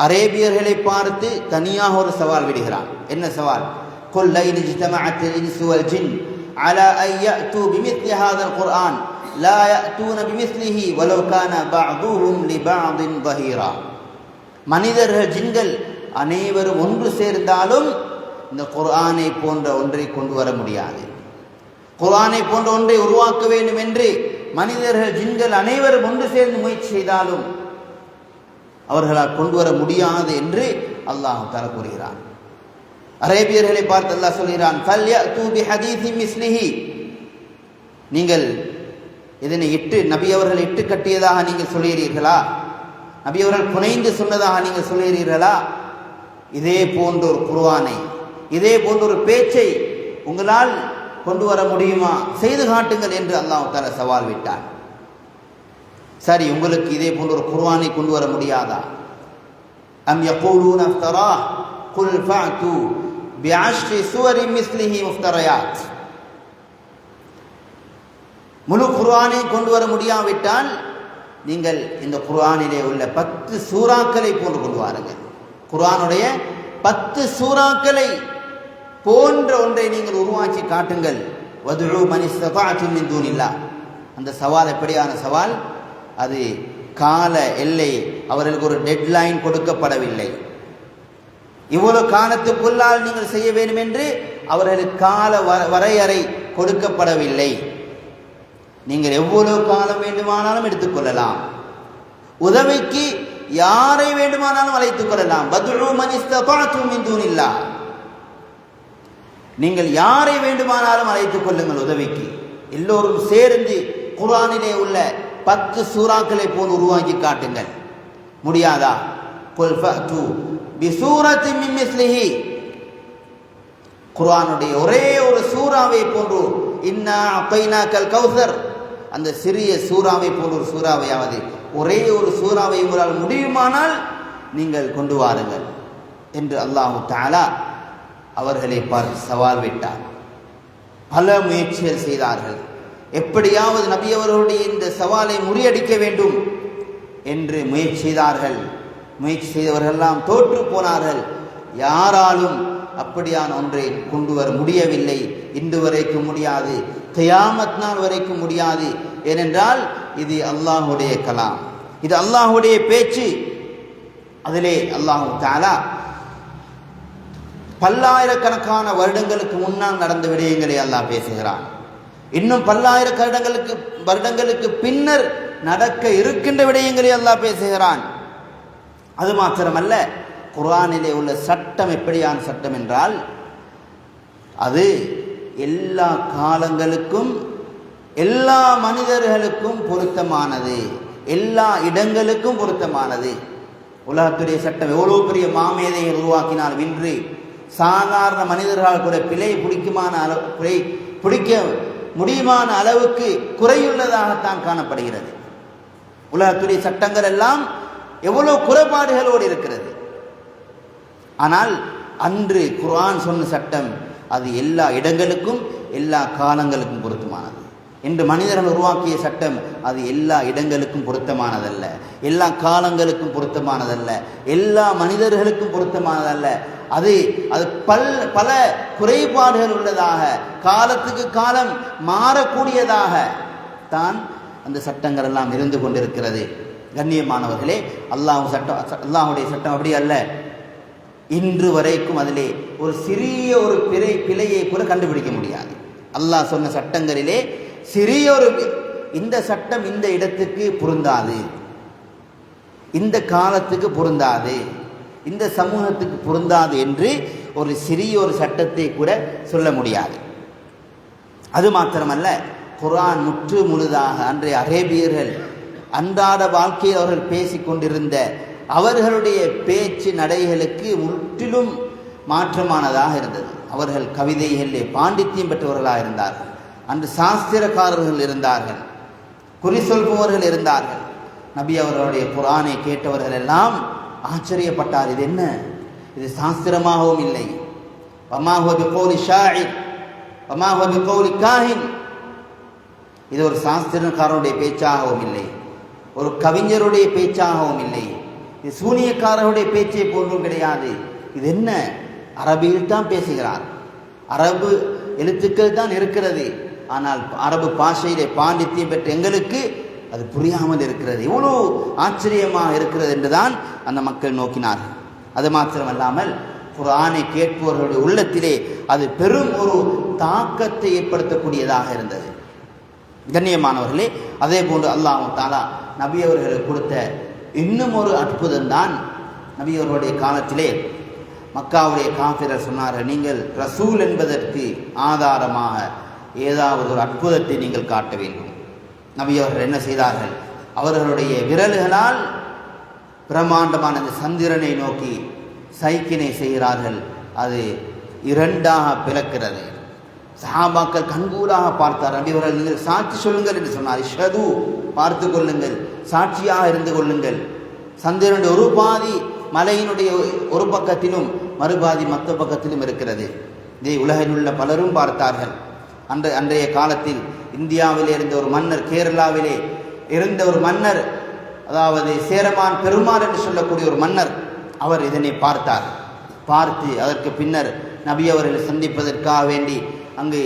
அரேபியர்களை பார்த்து தனியாக ஒரு சவால் விடுகிறான். என்ன சவால்? குல் லைன் இஜ்தமஅத்தில் இன்சு வல் ஜின் அலா அன் யஅது பிமிஸ்லி ஹாதல் குர்ஆன் லா யஅதூன பிமிஸ்லிஹி வலவ் கான பஅதுஹும் லிபஅதின் ظஹீரா. மனிதர்கள் ஜின்கள் அனைவரும் ஒன்று சேர்ந்தாலும் இந்த குர்ஆனை போன்ற ஒன்றை கொண்டு வர முடியாது. குர்ஆனை போன்ற ஒன்றை உருவாக்க வேண்டும் என்று மனிதர்கள் ஜின்கள் அனைவரும் ஒன்று சேர்ந்து முயற்சி செய்தாலும் அவர்களால் கொண்டு வர முடியாது என்று அல்லாஹ் தஆலா கூறுகிறான். அரேபியர்களை பார்த்து அல்லாஹ் சொல்கிறான், ஃபல்யஅது பிஹதீஸின் மிஸ்லிஹி. நீங்கள் இதனை நபி அவர்கள் இட்டு கட்டியதாக நீங்கள் சொல்கிறீர்களா? நபி அவர்கள் புனைந்து சொன்னதாக நீங்கள் சொல்கிறீர்களா? இதே போன்ற ஒரு குர்ஆனை, இதே போன்ற ஒரு பேச்சை உங்களால் கொண்டு வர முடியுமா? செய்து காட்டுங்கள் என்று அல்லாஹ் தஆலா சவால் விட்டான். சரி, உங்களுக்கு இதே போன்ற ஒரு குர்ஆனை கொண்டு வர முடியாதா? அம் யகூலூன இஃப்தரா குல் ஃபஅது பிஅஷ்ரி சுவரின் மிஸ்லிஹி முஃப்தரயாத். முழு குர்ஆனை கொண்டு வர முடியாவிட்டால் நீங்கள் இந்த குர்ஆனிலே உள்ள 10 சூறாக்களை போன்று கொண்டு வாருங்கள். குர்ஆனுடைய 10 சூறாக்களை போன்ற ஒன்றை நீங்கள் உருவாக்கி காட்டுங்கள். வதுஉ மன் இஸ்ததஅதும் மின் தூனில்லாஹ். அந்த சவால் எப்படியான சவால்? அது கால எல்லை, அவர்களுக்கு ஒரு டெட்லைன் கொடுக்கப்படவில்லை. இவ்வளவு காலத்துக்குள்ளால் நீங்கள் செய்ய வேண்டும் என்று அவர்களுக்கு கால வரையறை கொடுக்கப்படவில்லை. நீங்கள் எவ்வளவு காலம் வேண்டுமானாலும் எடுத்துக்கொள்ளலாம். உதவிக்கு யாரை வேண்டுமானாலும் அழைத்துக் கொள்ளலாம். வதுஉ மன் இஸ்ததஅதும் மின் தூனில்லாஹ், நீங்கள் யாரை வேண்டுமானாலும் அழைத்துக் கொள்ளுங்கள் உதவிக்கு. எல்லோரும் சேர்ந்து குர்ஆனிலே உள்ள 10 சூறாக்களை போல் உருவாக்கி காட்டுங்கள். முடியாதா? குல் ஃபஅது பிசூரத்தின் மின் மிஸ்லிஹி, குர்ஆனுடைய ஒரே ஒரு சூறாவை போன்று, இன்னா அதைனாக்கல் கௌசர், அந்த சிறிய சூறாவை போன்ற ஒரு சூறாவையாவது, ஒரே ஒரு சூறாவை உங்களால் முடியுமானால் நீங்கள் கொண்டு வாருங்கள் என்று அல்லாஹு தஆலா அவர்களை பார்த்து சவால் விட்டார். பல முயற்சிகள் செய்தார்கள். எப்படியாவது நபி அவர்களுடைய இந்த சவாலை முறியடிக்க வேண்டும் என்று முயற்சி செய்தார்கள். முயற்சி செய்தவர்களெல்லாம் தோற்று போனார்கள். யாராலும் அப்படியான ஒன்றை கொண்டு வர முடியவில்லை. இன்று வரைக்கும் முடியாது, கியாமத் நாள் வரைக்கும் முடியாது. ஏனென்றால் இது அல்லாஹுடைய கலாம், இது அல்லாஹுடைய பேச்சு. அதிலே அல்லாஹு தஆலா பல்லாயிரக்கணக்கான வருடங்களுக்கு முன்னால் நடந்த விடயங்களை அல்லாஹ் பேசுகிறான். இன்னும் வருடங்களுக்கு பின்னர் நடக்க இருக்கின்ற விடயங்களை அல்லாஹ் பேசுகிறான். அது மாத்திரமல்ல, குர்ஆனிலே உள்ள சட்டம் எப்படியான சட்டம் என்றால், அது எல்லா காலங்களுக்கும் எல்லா மனிதர்களுக்கும் பொருத்தமானது, எல்லா இடங்களுக்கும் பொருத்தமானது. உலகத்துடைய சட்டம் எவ்வளோ பெரிய மாமேதையை உருவாக்கினால் இன்று சாதாரண மனிதர்களால் கூட பிழை பிடிக்க முடியுமான அளவுக்கு குறையுள்ளதாகத்தான் காணப்படுகிறது. உலகத்துடைய சட்டங்கள் எல்லாம் எவ்வளோ குறைபாடுகளோடு இருக்கிறது. ஆனால் அன்று குர்ஆன் சொன்ன சட்டம் அது எல்லா இடங்களுக்கும் எல்லா காலங்களுக்கும் பொருத்தமானது. இன்று மனிதர்கள் உருவாக்கிய சட்டம் அது எல்லா இடங்களுக்கும் பொருத்தமானதல்ல, எல்லா காலங்களுக்கும் பொருத்தமானதல்ல, எல்லா மனிதர்களுக்கும் பொருத்தமானதல்ல. அது பல குறைபாடுகள் உள்ளதாக, காலத்துக்கு காலம் மாறக்கூடியதாக தான் அந்த சட்டங்கள் எல்லாம் இருந்து கொண்டிருக்கிறது. கண்ணியமானவர்களே, அல்லாஹுடைய சட்டம் அப்படி அல்ல. இன்று வரைக்கும் அதிலே ஒரு சிறிய ஒரு பிழையை கூட கண்டுபிடிக்க முடியாது. அல்லாஹ் சொன்ன சட்டங்களிலே சிறிய ஒரு இந்த சட்டம் இந்த இடத்துக்கு பொருந்தாது, இந்த காலத்துக்கு பொருந்தாது, இந்த சமூகத்துக்கு பொருந்தாது என்று ஒரு சிறிய ஒரு சட்டத்தை கூட சொல்ல முடியாது. அது மாத்திரமல்ல, குர்ஆன் முற்று முழுதாக அன்றைய அரேபியர்கள் அன்றாட வாழ்க்கையில் அவர்கள் பேசிக்கொண்டிருந்த அவர்களுடைய பேச்சு நடைகளுக்கு முற்றிலும் மாற்றமானதாக இருந்தது. அவர்கள் கவிதைகளிலே பாண்டித்தியம் பெற்றவர்களாக இருந்தார்கள். அன்று சாஸ்திரக்காரர்கள் இருந்தார்கள், குறி சொல்பவர்கள் இருந்தார்கள். நபி அவர்களுடைய குர்ஆனை கேட்டவர்கள் எல்லாம் ஆச்சரியப்பட்டார். இது என்ன? இது சாஸ்திரமாகவும் இல்லை, வமா ஹுவ பிகௌலி ஷாயிர் வமா ஹுவ பிகௌலி காஹின், இது ஒரு சாஸ்திரக்காரருடைய பேச்சாகவும் இல்லை, ஒரு கவிஞருடைய பேச்சாகவும் இல்லை, இது சூனியக்காரருடைய பேச்சை போன்றும் கிடையாது. இது என்ன? அரபியில் தான் பேசுகிறார், அரபு எழுத்துக்கள் தான் இருக்கிறது, ஆனால் அரபு பாஷையிலே பாண்டித்தியம் பெற்ற எங்களுக்கு அது புரியாமல் இருக்கிறது. இவ்வளோ ஆச்சரியமாக இருக்கிறது என்றுதான் அந்த மக்கள் நோக்கினார்கள். அது மாத்திரமல்லாமல் குர்ஆனை கேட்பவர்களுடைய உள்ளத்திலே அது பெரும் ஒரு தாக்கத்தை ஏற்படுத்தக்கூடியதாக இருந்தது. கண்ணியமானவர்களே, அதே போன்று அல்லாஹ் தஆலா நபி அவர்களுக்கு கொடுத்த இன்னும் ஒரு அற்புதம் தான், நபி அவர்களுடைய காலத்திலே மக்காவுடைய காஃபிரர் சொன்னார்கள், நீங்கள் ரசூல் என்பதற்கு ஆதாரமாக ஏதாவது ஒரு அற்புதத்தை நீங்கள் காட்ட வேண்டும். நபி அவர்கள் என்ன செய்தார்கள்? அவர்களுடைய விரல்களால் பிரம்மாண்டமான இந்த சந்திரனை நோக்கி சைக்கினை செய்கிறார்கள். அது இரண்டாக பிளக்கிறது. சஹாபாக்கள் கண்கூடாக பார்த்தார். நபி அவர்கள், நீங்கள் சாட்சி சொல்லுங்கள் என்று சொன்னார். இஷ்ஹது, பார்த்து கொள்ளுங்கள், சாட்சியாக இருந்து கொள்ளுங்கள். சந்திரனுடைய ஒரு பாதி மலையினுடைய ஒரு பக்கத்திலும் மறுபாதி மற்ற பக்கத்திலும் இருக்கிறது. இதை உலகில் உள்ள பலரும் பார்த்தார்கள். அன்றைய காலத்தில் இந்தியாவிலே இருந்த ஒரு மன்னர், கேரளாவிலே இருந்த ஒரு மன்னர், அதாவது சேரமான் பெருமாள் என்று சொல்லக்கூடிய ஒரு மன்னர், அவர் இதனை பார்த்தார். பார்த்து அதற்கு பின்னர் நபி அவர்களை சந்திப்பதற்காக வேண்டி அங்கு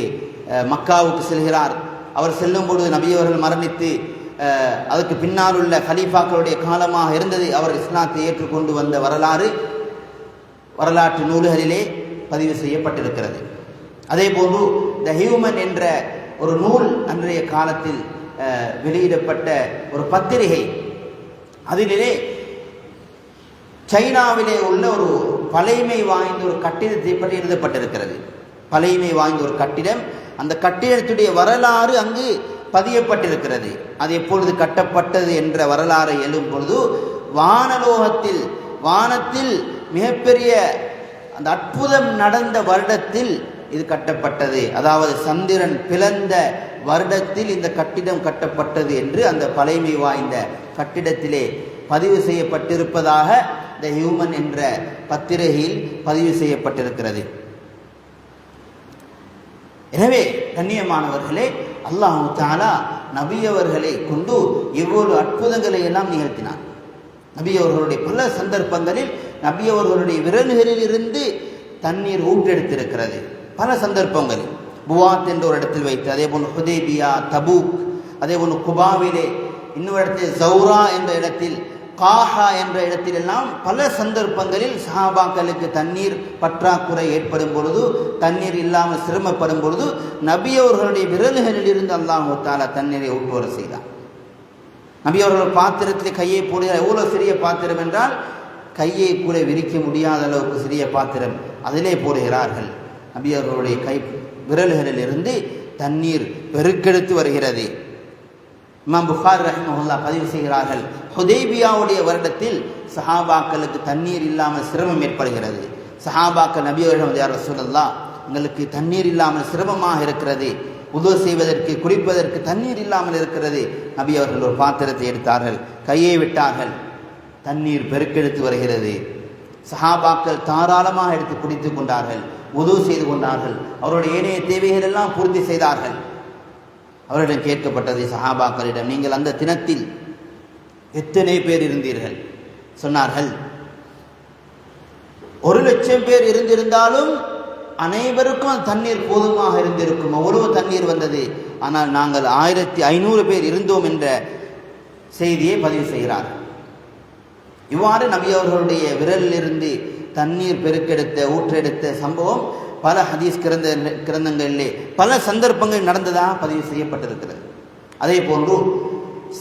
மக்காவுக்கு செல்கிறார். அவர் செல்லும் பொழுது நபி அவர்கள் மரணித்து அதற்கு பின்னால் உள்ள கலீஃபாக்களுடைய காலமாக இருந்தது. அவர் இஸ்லாத்தை ஏற்றுக்கொண்டு வந்த வரலாற்று நூல்களிலே பதிவு செய்யப்பட்டிருக்கிறது. அதே போன்று த ஹியூமன் என்ற ஒரு நூல் அன்றைய காலத்தில் வெளியிடப்பட்ட ஒரு பத்திரிகை. அதிலே சைனாவிலே உள்ள ஒரு பழைமை வாய்ந்த ஒரு கட்டிடத்தை பற்றி எழுதப்பட்டிருக்கிறது. பழைமை வாய்ந்த ஒரு கட்டிடம். அந்த கட்டிடத்துடைய வரலாறு அங்கு பதியப்பட்டிருக்கிறது. அது எப்பொழுது கட்டப்பட்டது என்ற வரலாறை எழும் பொழுது வானத்தில் மிகப்பெரிய அந்த அற்புதம் நடந்த வருடத்தில் இது கட்டப்பட்டது, அதாவது சந்திரன் பிளந்த வருடத்தில் இந்த கட்டிடம் கட்டப்பட்டது என்று அந்த பழைமை வாய்ந்த கட்டிடத்திலே பதிவு செய்யப்பட்டிருப்பதாக த ஹியூமன் என்ற பத்திரிகையில் பதிவு செய்யப்பட்டிருக்கிறது. எனவே கண்ணியமானவர்களே, அல்லாஹ் தஆலா நபி அவர்களை கொண்டு இவ்வளவு அற்புதங்களை எல்லாம் நிகழ்த்தினார். நபி அவர்களுடைய பல சந்தர்ப்பங்களில் நபி அவர்களுடைய விரல்களில் இருந்து தண்ணீர் ஊற்றெடுத்திருக்கிறது. பல சந்தர்ப்பங்களில் புவாத் என்ற ஒரு இடத்தில் வைத்து, அதே போன்று ஹுதைபியா, தபூக், அதே போன்று குபாவிலே, இன்னொரு இடத்தில் ஜௌரா என்ற இடத்தில், காஹா என்ற இடத்திலெல்லாம் பல சந்தர்ப்பங்களில் சஹாபாக்களுக்கு தண்ணீர் பற்றாக்குறை ஏற்படும் பொழுது, தண்ணீர் இல்லாமல் சிரமப்படும் பொழுது நபி அவர்களுடைய விரல்களில் இருந்து அல்லாஹ் தஆலா தண்ணீரை ஊற்றுவர செய்தார். நபி அவர்கள் பாத்திரத்தில் கையை போடுகிறார். எவ்வளோ சிறிய பாத்திரம் என்றால் கையை கூட விரிக்க முடியாத அளவுக்கு சிறிய பாத்திரம், அதிலே போடுகிறார்கள். நபி அவர்களுடைய கை விரல்களில் இருந்து தண்ணீர் பெருக்கெடுத்து வருகிறது. இமாம் புகாரி ரஹிமஹுல்லாஹ் பதிவு செய்கிறார்கள், ஹுதைபியாவுடைய வருடத்தில் சஹாபாக்களுக்கு தண்ணீர் இல்லாமல் சிரமம் ஏற்படுகிறது. சஹாபாக்கள் நபி அவர்கள், யா ரசூலல்லாஹ், எங்களுக்கு தண்ணீர் இல்லாமல் சிரமமாக இருக்கிறது, உது செய்வதற்கு குடிப்பதற்கு தண்ணீர் இல்லாமல் இருக்கிறது. நபி அவர்கள் ஒரு பாத்திரத்தை எடுத்தார்கள், கையை விட்டார்கள், தண்ணீர் பெருக்கெடுத்து வருகிறது. சஹாபாக்கள் தாராளமாக எடுத்து குடித்து கொண்டார்கள், உது செய்து கொண்டார்கள், அவருடைய ஏனைய தேவைகள் எல்லாம் பூர்த்தி செய்தார்கள். அவரிடம் கேட்கப்பட்டது சஹாபாக்களிடம், நீங்கள் அந்த தினத்தில் எத்தனை பேர் இருந்தீர்கள்? சொன்னார்கள், 1,00,000 பேர் இருந்திருந்தாலும் அனைவருக்கும் தண்ணீர் போதுமாக இருந்திருக்கும், அவ்வளவு தண்ணீர் வந்தது. ஆனால் நாங்கள் 1500 பேர் இருந்தோம் என்ற செய்தியை பதிவு செய்கிறார். இவ்வாறு நபி அவர்களுடைய விரலிலிருந்து தண்ணீர் பெருக்கெடுத்த ஊற்றெடுத்த சம்பவம் பல ஹதீஸ் கிரந்தங்களிலே பல சந்தர்ப்பங்கள் நடந்ததாக பதிவு செய்யப்பட்டிருக்கிறது. அதே போன்று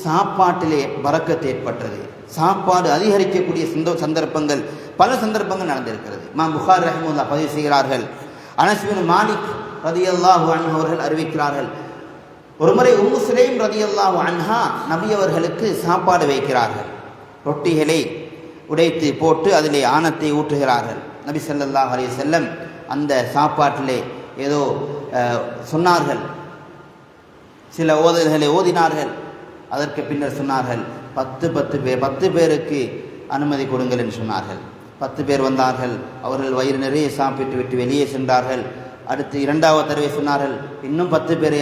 சாப்பாட்டிலே பரக்கத் ஏற்பட்டது, சாப்பாடு அதிகரிக்கக்கூடிய சந்தர்ப்பங்கள் பல சந்தர்ப்பங்கள் நடந்திருக்கிறது. இமாம் புகாரி ரஹிமஹுல்லாஹ் பதிவு செய்கிறார்கள், அனஸ் பின் மாலிக் ரலியல்லாஹு அன்ஹு அவர்கள் அறிவிக்கிறார்கள், ஒருமுறை உம்மு சுலைம் ரலியல்லாஹு அன்ஹா நபி அவர்களுக்கு சாப்பாடு வைக்கிறார்கள். ரொட்டிகளை உடைத்து போட்டு அதிலே ஆனத்தை ஊற்றுகிறார்கள். நபி ஸல்லல்லாஹு அலைஹி வஸல்லம் அந்த சாப்பாட்டிலே ஏதோ சொன்னார்கள், சில ஓதல்களை ஓதினார்கள். அதற்கு பின்னர் சொன்னார்கள், 10 பேருக்கு அனுமதி கொடுங்கள் என்று சொன்னார்கள். 10 பேர் வந்தார்கள். அவர்கள் வயிறு நிறைய சாப்பிட்டு விட்டு வெளியே சென்றார்கள். அடுத்து 2வது தடவை சொன்னார்கள், இன்னும் 10 பேரை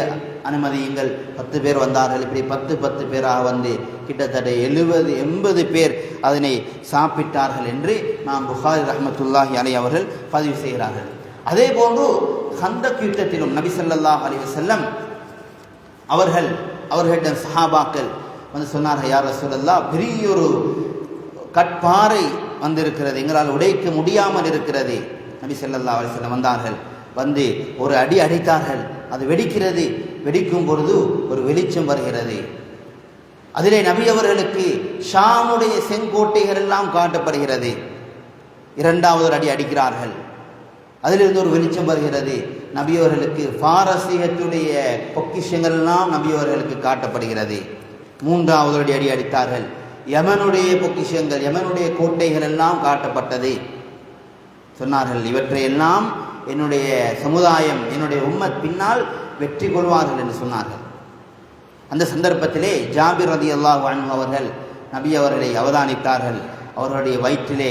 அனுமதியுங்கள். 10 பேர் வந்தார்கள். இப்படி 10 பேராக வந்து கிட்டத்தட்ட 70-80 பேர் அதனை சாப்பிட்டார்கள் என்று நாம் புகாரி ரஹ்மத்துல்லாஹி அலைஹி அவர்கள் பதிவு செய்கிறார்கள். அதே போன்று ஹந்தக் யுத்தத்திலும் நபி ஸல்லல்லாஹு அலைஹி வஸல்லம் அவர்களிடம் சஹாபாக்கள் வந்து சொன்னார்கள், யா ரசூலல்லாஹ், பெரியொரு கற்பாறை வந்திருக்கிறது, எங்களால் உடைக்க முடியாமல் இருக்கிறது. நபி ஸல்லல்லாஹு அலைஹி வஸல்லம் வந்தார்கள். வந்து ஒரு அடி அடித்தார்கள், அது வெடிக்கிறது. வெடிக்கும் பொழுது ஒரு வெளிச்சம் வருகிறது. அதிலே நபி அவர்களுக்கு ஷாமுடைய செங்கோட்டைகள் எல்லாம் காட்டப்படுகிறது. 2வது அடி அடிக்கிறார்கள், அதிலிருந்து ஒரு வெளிச்சம் வருகிறது. நபி அவர்களுக்கு பாரசீகத்துடைய பொக்கிஷங்கள் எல்லாம் நபி அவர்களுக்கு காட்டப்படுகிறது. 3வது அடி அடித்தார்கள், யமனுடைய பொக்கிஷங்கள், யமனுடைய கோட்டைகள் எல்லாம் காட்டப்பட்டது. சொன்னார்கள், இவற்றையெல்லாம் என்னுடைய சமுதாயம், என்னுடைய உம்மத் பின்னால் வெற்றி கொள்வார்கள் என்று சொன்னார்கள். அந்த சந்தர்ப்பத்திலே ஜாபிர் ரலியல்லாஹு அன்ஹு அவர்கள் நபி அவர்களை அவதானித்தார்கள். அவர்களுடைய வயிற்றிலே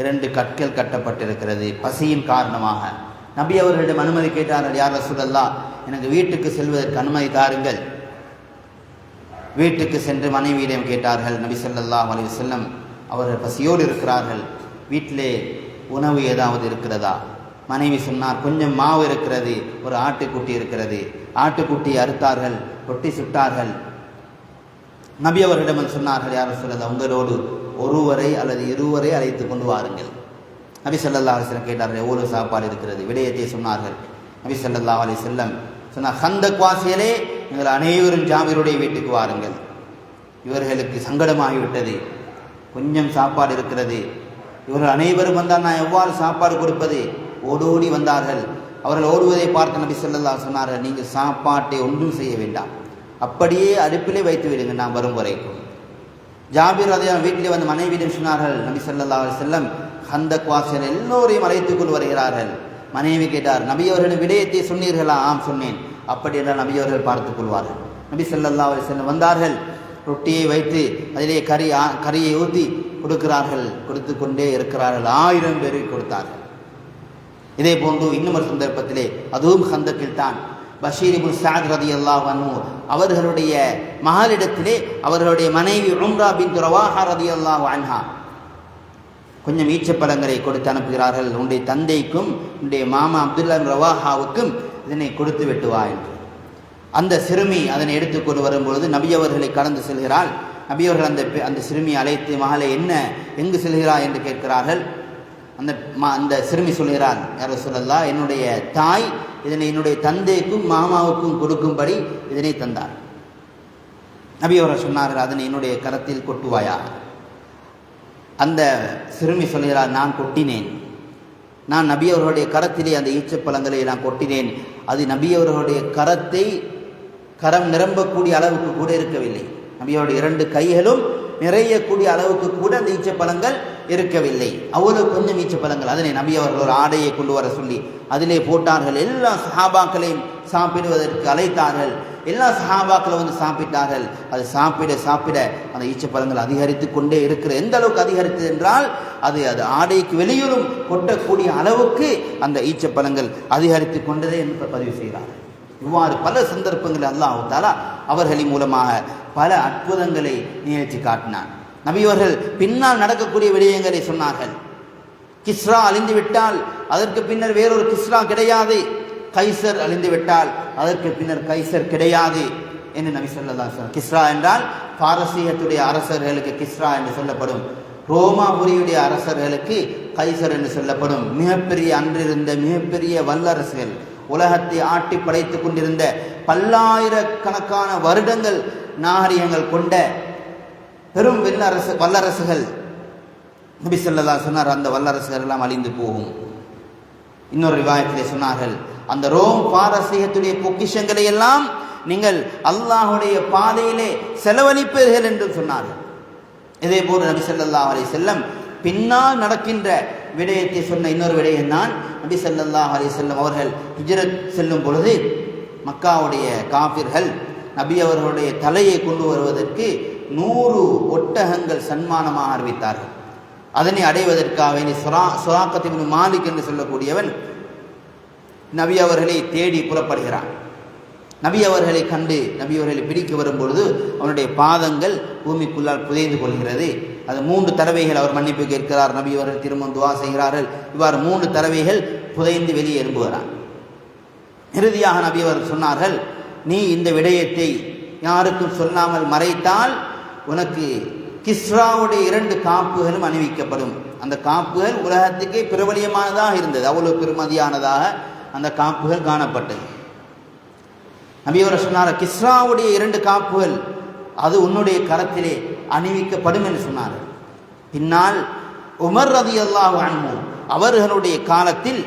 2 கற்கள் கட்டப்பட்டிருக்கிறது பசியின் காரணமாக. நபி அவர்களிடம் அனுமதி கேட்டார்கள், யா ரசூலல்லாஹ், எனக்கு வீட்டுக்கு செல்வதற்கு அனுமதி தாருங்கள். வீட்டுக்கு சென்று மனைவியிடம் கேட்டார்கள். நபி ஸல்லல்லாஹு அலைஹி வஸல்லம் அவர்கள் பசியோடு இருக்கிறார்கள், வீட்டிலே உணவு ஏதாவது இருக்கிறதா? மனைவி சொன்னார், கொஞ்சம் மாவு இருக்கிறது, ஒரு ஆட்டுக்குட்டி இருக்கிறது. ஆட்டுக்குட்டி அறுத்தார்கள், ரொட்டி சுட்டார்கள். நபி அவர்களிடம் சொன்னார்கள், யா ரசூலல்லாஹ், உங்களோடு ஒருவரை அல்லது இருவரை அழைத்து கொண்டு வாருங்கள். நபி ஸல்லல்லாஹு அலைஹி வஸல்லம் கேட்டார்கள், எவ்வளவு சாப்பாடு இருக்கிறது? விடயத்தை சொன்னார்கள். நபி ஸல்லல்லாஹு அலைஹி வஸல்லம் சொன்னார், ஹந்தக் வாசிகளே, நீங்கள் அனைவரும் ஜாபிருடைய வீட்டுக்கு வாருங்கள். இவர்களுக்கு சங்கடமாகிவிட்டது. கொஞ்சம் சாப்பாடு இருக்கிறது. இவர்கள் அனைவரும் வந்தால் நான் எவ்வாறு சாப்பாடு கொடுப்பது? ஓடோடி வந்தார்கள். அவர்கள் ஓடுவதை பார்த்த நபி ஸல்லல்லாஹு அலைஹி சொன்னார்கள், நீங்கள் சாப்பாட்டை ஒன்றும் செய்ய வேண்டாம், அப்படியே அடுப்பிலே வைத்து விடுங்க நான் வரும் வரைக்கும். ஜாபிர் ரலியல்லாஹு வீட்டிலே வந்து மனைவியிடம் சொன்னார்கள், நபி ஸல்லல்லாஹு அலைஹி வஸல்லம் ஹந்தக் வாசிகள் எல்லோரையும் அழைத்துக் கொண்டு வருகிறார்கள். மனைவி கேட்டார், நபி அவர்களின் விடயத்தை சொன்னீர்களா? ஆம் சொன்னேன். அப்படி என்றால் நபி அவர்கள் பார்த்துக் கொள்வார்கள். நபி ஸல்லல்லாஹு அலைஹி வஸல்லம் வந்தார்கள். ரொட்டியை வைத்து அதிலே கறியை ஊற்றி கொடுக்கிறார்கள். கொடுத்து கொண்டே இருக்கிறார்கள். 1000 பேருக்கு கொடுத்தார்கள். இதே போன்று இன்னும் ஒரு சந்தர்ப்பத்திலே, அதுவும் ஹந்தக்கில் தான், பஷீர் இப்னு சஅத் ரலியல்லாஹு அன்ஹு அவர்களுடைய மகளிடத்திலே அவர்களுடைய மனைவி உம்ரா பின்த் ரவாஹா ரலியல்லாஹு அன்ஹா கொஞ்சம் ஈச்சப்பழங்களை கொடுத்து அனுப்புகிறார்கள். உன்னுடைய தந்தைக்கும் உன்னுடைய மாமா அப்துல்லா பின் ரவாஹாவுக்கும் இதனை கொடுத்து விட்டுவா என்று. அந்த சிறுமி அதனை எடுத்துக்கொண்டு வரும்பொழுது நபி அவர்களை கடந்து செல்கிறாள். நபி அவர்கள் அந்த சிறுமியை அழைத்து, மகளை என்ன எங்கு செல்கிறாய் என்று கேட்கிறார்கள். அந்த சிறுமி சொல்கிறார், யார் ரசூலல்லாஹ், என்னுடைய தாய் இதனை என்னுடைய தந்தைக்கும் மாமாவுக்கும் கொடுக்கும்படி இதனை தந்தார். நபி அவர்கள் சொன்னார்கள், அதனை என்னுடைய கரத்தில் கொட்டுவாயா? அந்த சிறுமி சொல்கிறார், நான் கொட்டினேன். நான் நபி அவர்களுடைய கரத்திலே அந்த ஈச்சப்பழங்களை நான் கொட்டினேன். அது நபி அவர்களுடைய கரம் நிரம்பக்கூடிய அளவுக்கு கூட இருக்கவில்லை. நபியோடைய 2 கைகளும் நிறையக்கூடிய அளவுக்கு கூட அந்த ஈச்சப்பழங்கள் இருக்கவில்லை. அவ்வளவு கொஞ்சம் ஈச்சப்பழங்கள். அதனை நபி அவர்கள் ஒரு ஆடையை கொண்டு வர சொல்லி அதிலே போட்டார்கள். எல்லா சஹாபாக்களையும் சாப்பிடுவதற்கு அழைத்தார்கள். எல்லா சஹாபாக்களும் வந்து சாப்பிட்டார்கள். அது சாப்பிட அந்த ஈச்சப்பழங்கள் அதிகரித்து கொண்டே இருக்கிற, எந்த அளவுக்கு அதிகரித்தது என்றால் அது ஆடைக்கு வெளியிலும் கொட்டக்கூடிய அளவுக்கு அந்த ஈச்சப்பழங்கள் அதிகரித்து கொண்டதே என்று பதிவு செய்கிறார்கள். இவ்வாறு பல சந்தர்ப்பங்களில் அல்லாஹ் தஆலா அவர்களின் மூலமாக பல அற்புதங்களை நிகழ்ச்சி காட்டினார். நபி அவர்கள் பின்னால் நடக்கக்கூடிய விடயங்களை சொன்னார்கள். கிஸ்ரா அழிந்து விட்டால் அதற்கு பின்னர் வேறொரு கிஸ்ரா கிடையாது. கைசர் அழிந்து விட்டால் அதற்கு பின்னர் கைசர் கிடையாது என்று நபி ஸல்லல்லாஹு அலைஹி வஸல்லம். கிஸ்ரா என்றால் பாரசீகத்துடைய அரசர்களுக்கு கிஸ்ரா என்று சொல்லப்படும். ரோமாபுரியுடைய அரசர்களுக்கு கைசர் என்று சொல்லப்படும். அன்றிருந்த மிகப்பெரிய வல்லரசுகள், உலகத்தை ஆட்டி படைத்துக் கொண்டிருந்த பல்லாயிரக்கணக்கான வருடங்கள் நாகரிகங்கள் கொண்ட பெரும் வல்லரசுகள். நபி ஸல்லல்லாஹு அலைஹி சொன்னார், அந்த வல்லரசுகள் எல்லாம் அழிந்து போகும். இன்னொரு ரிவாயத்திலே சொன்னார்கள், அந்த ரோம் பாரசீகத்துடைய பொக்கிஷங்களை எல்லாம் நீங்கள் அல்லாஹுடைய பாதையிலே செலவழிப்பீர்கள் என்று சொன்னார்கள். இதே போல நபி ஸல்லல்லாஹு அலைஹி வஸல்லம் பின்னால் நடக்கின்ற விடயத்தை சொன்ன இன்னொரு விடயம் தான், நபி ஸல்லல்லாஹு அலைஹி வஸல்லம் அவர்கள் ஹிஜ்ரத் செல்லும் பொழுது மக்காவுடைய காஃபிர்கள் நபி அவர்களுடைய தலையை கொண்டு வருவதற்கு 100 ஒட்டகங்கள் சன்மானமாக அறிவித்தார்கள். அதனை அடைவதற்காக சுராக்கத் இப்னு மாலிக் என்று சொல்லக்கூடியவன் நபி அவர்களை தேடி புறப்படுகிறான். நபி அவர்களை கண்டு நபி அவர்களை பிடிக்க வரும்பொழுது அவனுடைய பாதங்கள் பூமிக்குள்ளால் புதைந்து கொள்கிறது. அது 3 தடவைகள் அவர் மன்னிப்பு கேட்கிறார். நபி அவர்கள் திரும்ப துவா செய்கிறார்கள். இவ்வாறு 3 தடவைகள் புதைந்து வெளியே எழும்புகிறார். இறுதியாக நபி அவர்கள் சொன்னார்கள், நீ இந்த விடயத்தை யாருக்கும் சொல்லாமல் மறைத்தால் உனக்கு கிஸ்ராவுடைய 2 காப்புகளும் அணிவிக்கப்படும். அந்த காப்புகள் உலகத்துக்கே பிரபலியமானதாக இருந்தது. அவ்வளவு பெருமதியானதாக அந்த காப்புகள் காணப்பட்டது. நபி அவர்கள் சொன்னார், கிஸ்ராவுடைய 2 காப்புகள் அது உன்னுடைய கரத்திலே அணிவிக்கப்படும் என்று சொன்னார்கள். பின்னால் உமர் ரலியல்லாஹு அன்ஹு அவர்களுடைய காலத்தில்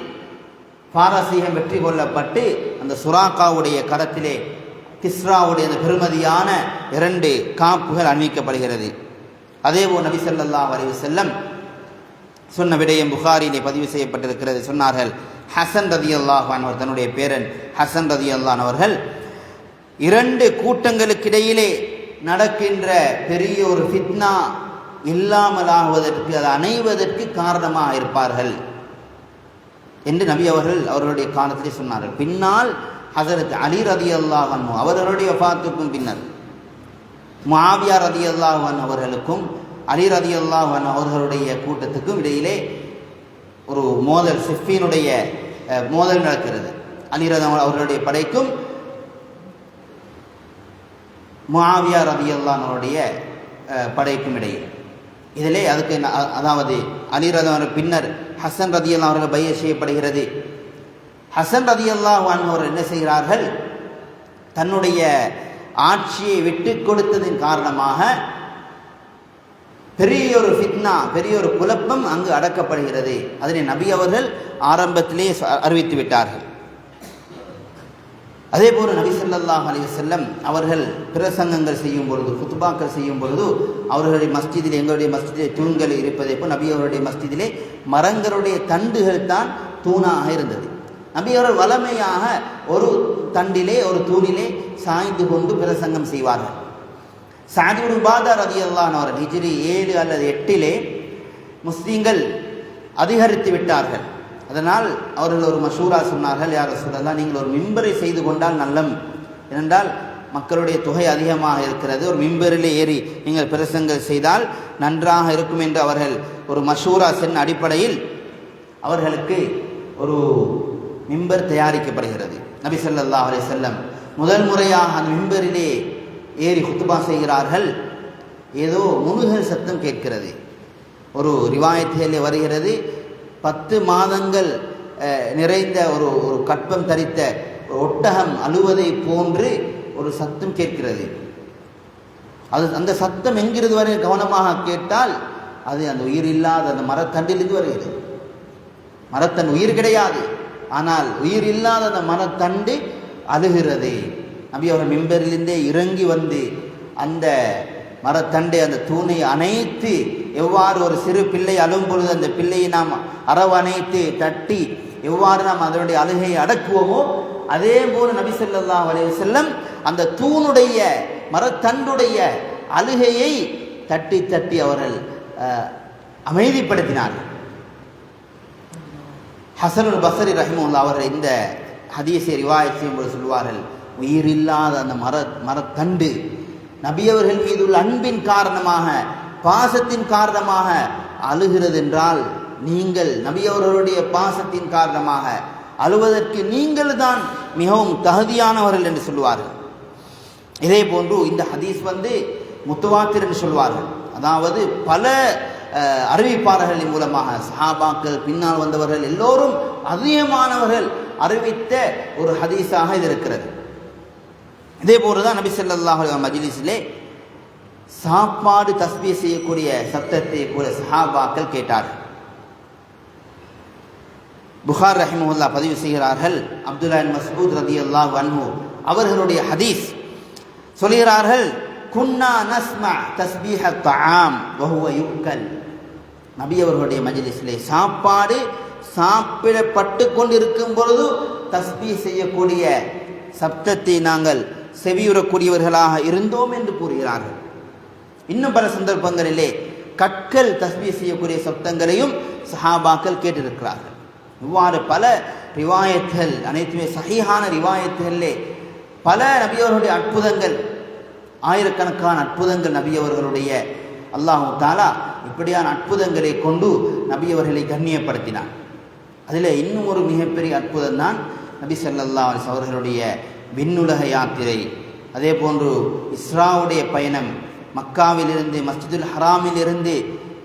பாரசீகம் வெற்றி கொள்ளப்பட்டு அந்த சுராக்காவுடைய கரத்திலே கிஸ்ராவுடைய அந்த பெருமதியான 2 காப்புகள் அணிவிக்கப்படுகிறது. அதேபோல் நபி ஸல்லல்லாஹு அலைஹி வஸல்லம் சொன்ன விடயம் புகாரியிலே பதிவு செய்யப்பட்டிருக்கிறது. சொன்னார்கள், ஹசன் ரலியல்லாஹு அன்ஹு தன்னுடைய பேரன் ஹசன் ரலியல்லாஹு அன்ஹு அவர்கள் 2 கூட்டங்களுக்கிடையிலே நடக்கின்ற பெரிய ஒரு ஃபித்னா இல்லாமலாகுவதற்கு, அது அணைவதற்கு காரணமாக இருப்பார்கள் என்று நபி அவர்கள் அவர்களுடைய காலத்திலே சொன்னார்கள். பின்னால் ஹஸரத் அலி ரலியல்லாஹு அன்ஹு அவர்களுடைய வஃபாத்துக்கும் பின்னர் முஆவியா ரலியல்லாஹு அன்ஹு அவர்களுக்கும் அலி ரலியல்லாஹு அன்ஹு அவர்களுடைய கூட்டத்துக்கும் இடையிலே ஒரு மோதல், சிஃபீனுடைய மோதல் நடக்கிறது. அலி ரலியல்லாஹு அவர்களுடைய படைக்கும் முஆவியா ரலியல்லாஹு அன்ஹுடைய படைக்கும் இடையில். இதிலே அதுக்கு அதாவது அலி ரலியல்லாஹு பின்னர் ஹசன் ரலியல்லாஹு அவர்கள் பைஅத் செய்யப்படுகிறது. ஹசன் ரலியல்லாஹு அன்ஹு அவர்கள் என்ன செய்கிறார்கள், தன்னுடைய ஆட்சியை விட்டு கொடுத்ததின் காரணமாக பெரிய ஒரு ஃபித்னா, பெரிய ஒரு குழப்பம் அங்கு அடக்கப்படுகிறது. அதனை நபி அவர்கள் ஆரம்பத்திலே அறிவித்து விட்டார்கள். அதே போல நபி ஸல்லல்லாஹு அலைஹி வஸல்லம் அவர்கள் பிரசங்கங்கள் செய்யும் பொழுது, குத்பாக்கள் செய்யும் பொழுது அவர்களுடைய மஸ்ஜிதில், எங்களுடைய மஸ்ஜிதிலே தூண்கள் இருப்பதை போல் நபி அவருடைய மஸ்ஜிதிலே மரங்களுடைய தண்டுகள் தான் தூணாக இருந்தது. நபி அவர்கள் வளமையாக ஒரு தண்டிலே, ஒரு தூணிலே சாய்ந்து கொண்டு பிரசங்கம் செய்வார்கள். சஅத் இப்னு உபாதா ரலியல்லாஹு அன்ஹு அவர்கள் ஹிஜ்ரி 7 அல்லது 8 முஸ்லீம்கள் அதிகரித்து விட்டார்கள். அதனால் அவர்கள் ஒரு மஷூரா சொன்னார்கள், யார் ரசூலல்லாஹ், நீங்கள் ஒரு மிம்பரை செய்து கொண்டால் நல்லம். ஏனென்றால் மக்களுடைய தொகை அதிகமாக இருக்கிறது, ஒரு மிம்பரிலே ஏறி நீங்கள் பிரசங்கம் செய்தால் நன்றாக இருக்கும் என்று அவர்கள் ஒரு மஷூரா சென் அடிப்படையில் அவர்களுக்கு ஒரு மிம்பர் தயாரிக்கப்படுகிறது. நபி ஸல்லல்லாஹு அலைஹி வஸல்லம் முதல் முறையாக அந்த மிம்பரிலே ஏறி குத்பா செய்கிறார்கள். ஏதோ முனுகல் சத்தம் கேட்கிறது. ஒரு ரிவாயத்திலே வருகிறது, 10 மாதங்கள் நிறைந்த ஒரு கற்பம் தரித்த ஒரு ஒட்டகம் அழுவதை போன்று ஒரு சத்தம் கேட்கிறது. அது அந்த சத்தம் எங்கிருந்து வரை கவனமாக கேட்டால் அது அந்த உயிர் இல்லாத அந்த மரத்தண்டிலிருந்து வருகிறது. மரத்தண்டு உயிர் கிடையாது, ஆனால் உயிர் இல்லாத அந்த மரத்தண்டு அழுகிறது. நபி அவர்கள் மிம்பரிலிருந்தே இறங்கி வந்து அந்த மரத்தண்டை, அந்த தூணை அணைத்து, எவ்வாறு ஒரு சிறு பிள்ளை அழும் பொழுது அந்த பிள்ளையை நாம் அரவணைத்து தட்டி எவ்வாறு நாம் அதனுடைய அழுகையை அடக்குவோமோ அதே போல நபி ஸல்லல்லாஹு அலைஹி வஸல்லம் அந்த தூணுடைய மரத்தண்டுடைய அழுகையை தட்டி தட்டி அவர்கள் அமைதிப்படுத்தினார்கள். ஹஸனுல் பஸ்ரி ரஹிமஹுல்லாஹ் அவர்கள் இந்த ஹதீஸை ரிவாயத் செய்யும்போது சொல்வார்கள், உயிரில்லாத அந்த மரத்தண்டு நபி அவர்கள் மீது உள்ள அன்பின் காரணமாக, பாசத்தின் காரணமாக அழுகிறது என்றால், நீங்கள் நபி அவர்களுடைய பாசத்தின் காரணமாக அழுவதற்கு நீங்கள் தான் மிகவும் தகுதியானவர்கள் என்று சொல்வார்கள். இதே போன்று இந்த ஹதீஸ் முத்தவாத்திர் என்று சொல்வார்கள். அதாவது பல அறிவிப்பாளர்களின் மூலமாக சஹாபாக்கள், பின்னால் வந்தவர்கள் எல்லோரும் அதிகமானவர்கள் அறிவித்த ஒரு ஹதீஸாக இது இருக்கிறது. இதே போலதான் நபி ஸல்லல்லாஹு அலைஹி வஸல்லம் மஜ்லிஸிலே சாப்பாடு தஸ்பீஹ் செய்யக்கூடிய சத்தத்தை கூட சஹாபாக்கள் கேட்டார்கள். புகார் ரஹிமஹுல்லாஹ் பதிவு செய்கிறார்கள், அப்துல்லா இப்னு மஸ்ஊத் ரலியல்லாஹு அன்ஹு அவர்களுடைய ஹதீஸ் சொல்கிறார்கள், குன்னா நஸ்மா தஸ்பீஹ தஆம் வஹுவ யுக்கல். நபி அவர்களுடைய மஜ்லிஸிலே சாப்பாடு சாப்பிடப்பட்டு கொண்டிருக்கும் பொழுது தஸ்பீஹ் செய்யக்கூடிய சப்தத்தை நாங்கள் செவியுறக்கூடியவர்களாக இருந்தோம் என்று கூறுகிறார்கள். இன்னும் பல சந்தர்ப்பங்களிலே கற்கள் தஸ்பீஹ் செய்யக்கூடிய சப்தங்களையும் சஹாபாக்கள் கேட்டிருக்கிறார்கள். இவ்வாறு பல ரிவாயத்துகள், அனைத்துமே சஹீஹான ரிவாயத்துகளிலே பல நபியவர்களுடைய அற்புதங்கள், ஆயிரக்கணக்கான அற்புதங்கள் நபியவர்களுடைய அல்லாஹு தாலா இப்படியான அற்புதங்களை கொண்டு நபியவர்களை கண்ணியப்படுத்தினார். அதில் இன்னும் ஒரு மிகப்பெரிய அற்புதம் தான் நபி ஸல்லல்லாஹு அலைஹி வஸல்லம் அவர்களுடைய விண்ணுலக யாத்திரை. அதே போன்று இஸ்ராவுடைய பயணம், மக்காவிலிருந்து மஸ்ஜிதுல் ஹராமிலிருந்து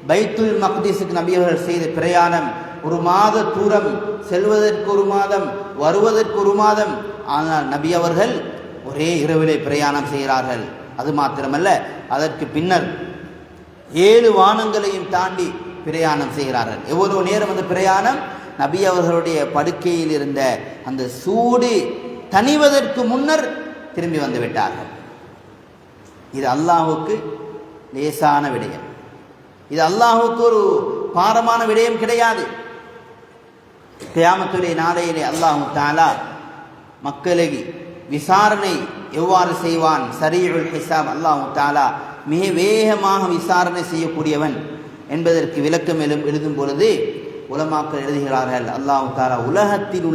பைத்துல் மக்திஸுக்கு நபி அவர்கள் செய்த பிரயாணம், ஒரு மாத தூரம், செல்வதற்கு ஒரு மாதம், வருவதற்கு ஒரு மாதம். ஆனால் நபி அவர்கள் ஒரே இரவிலே பிரயாணம் செய்கிறார்கள். அது மாத்திரமல்ல, அதற்கு பின்னர் 7 வானங்களையும் தாண்டி பிரயாணம் செய்கிறார்கள். எவ்வளவு நேரம் அந்த பிரயாணம்? நபி அவர்களுடைய படுக்கையில் இருந்த அந்த சூடு தணிவதற்கு முன்னர் திரும்பி வந்து விட்டார்கள். இது அல்லாஹுக்கு லேசான விடயம், இது அல்லாஹுக்கு ஒரு பாரமான விடயம் கிடையாது. கியாமத்துடைய நாளையிலே அல்லாஹு தஆலா மக்களை விசாரணை எவ்வாறு செய்வான், சரீஉல் ஹிசாப், அல்லாஹு தஆலா மிக வேகமாக விசாரணை செய்யக்கூடியவன் என்பதற்கு விளக்கம் எழுதும் பொழுது உலமாக்கள் எழுதுகிறார்கள், அல்லாஹு தஆலா உலகத்தில்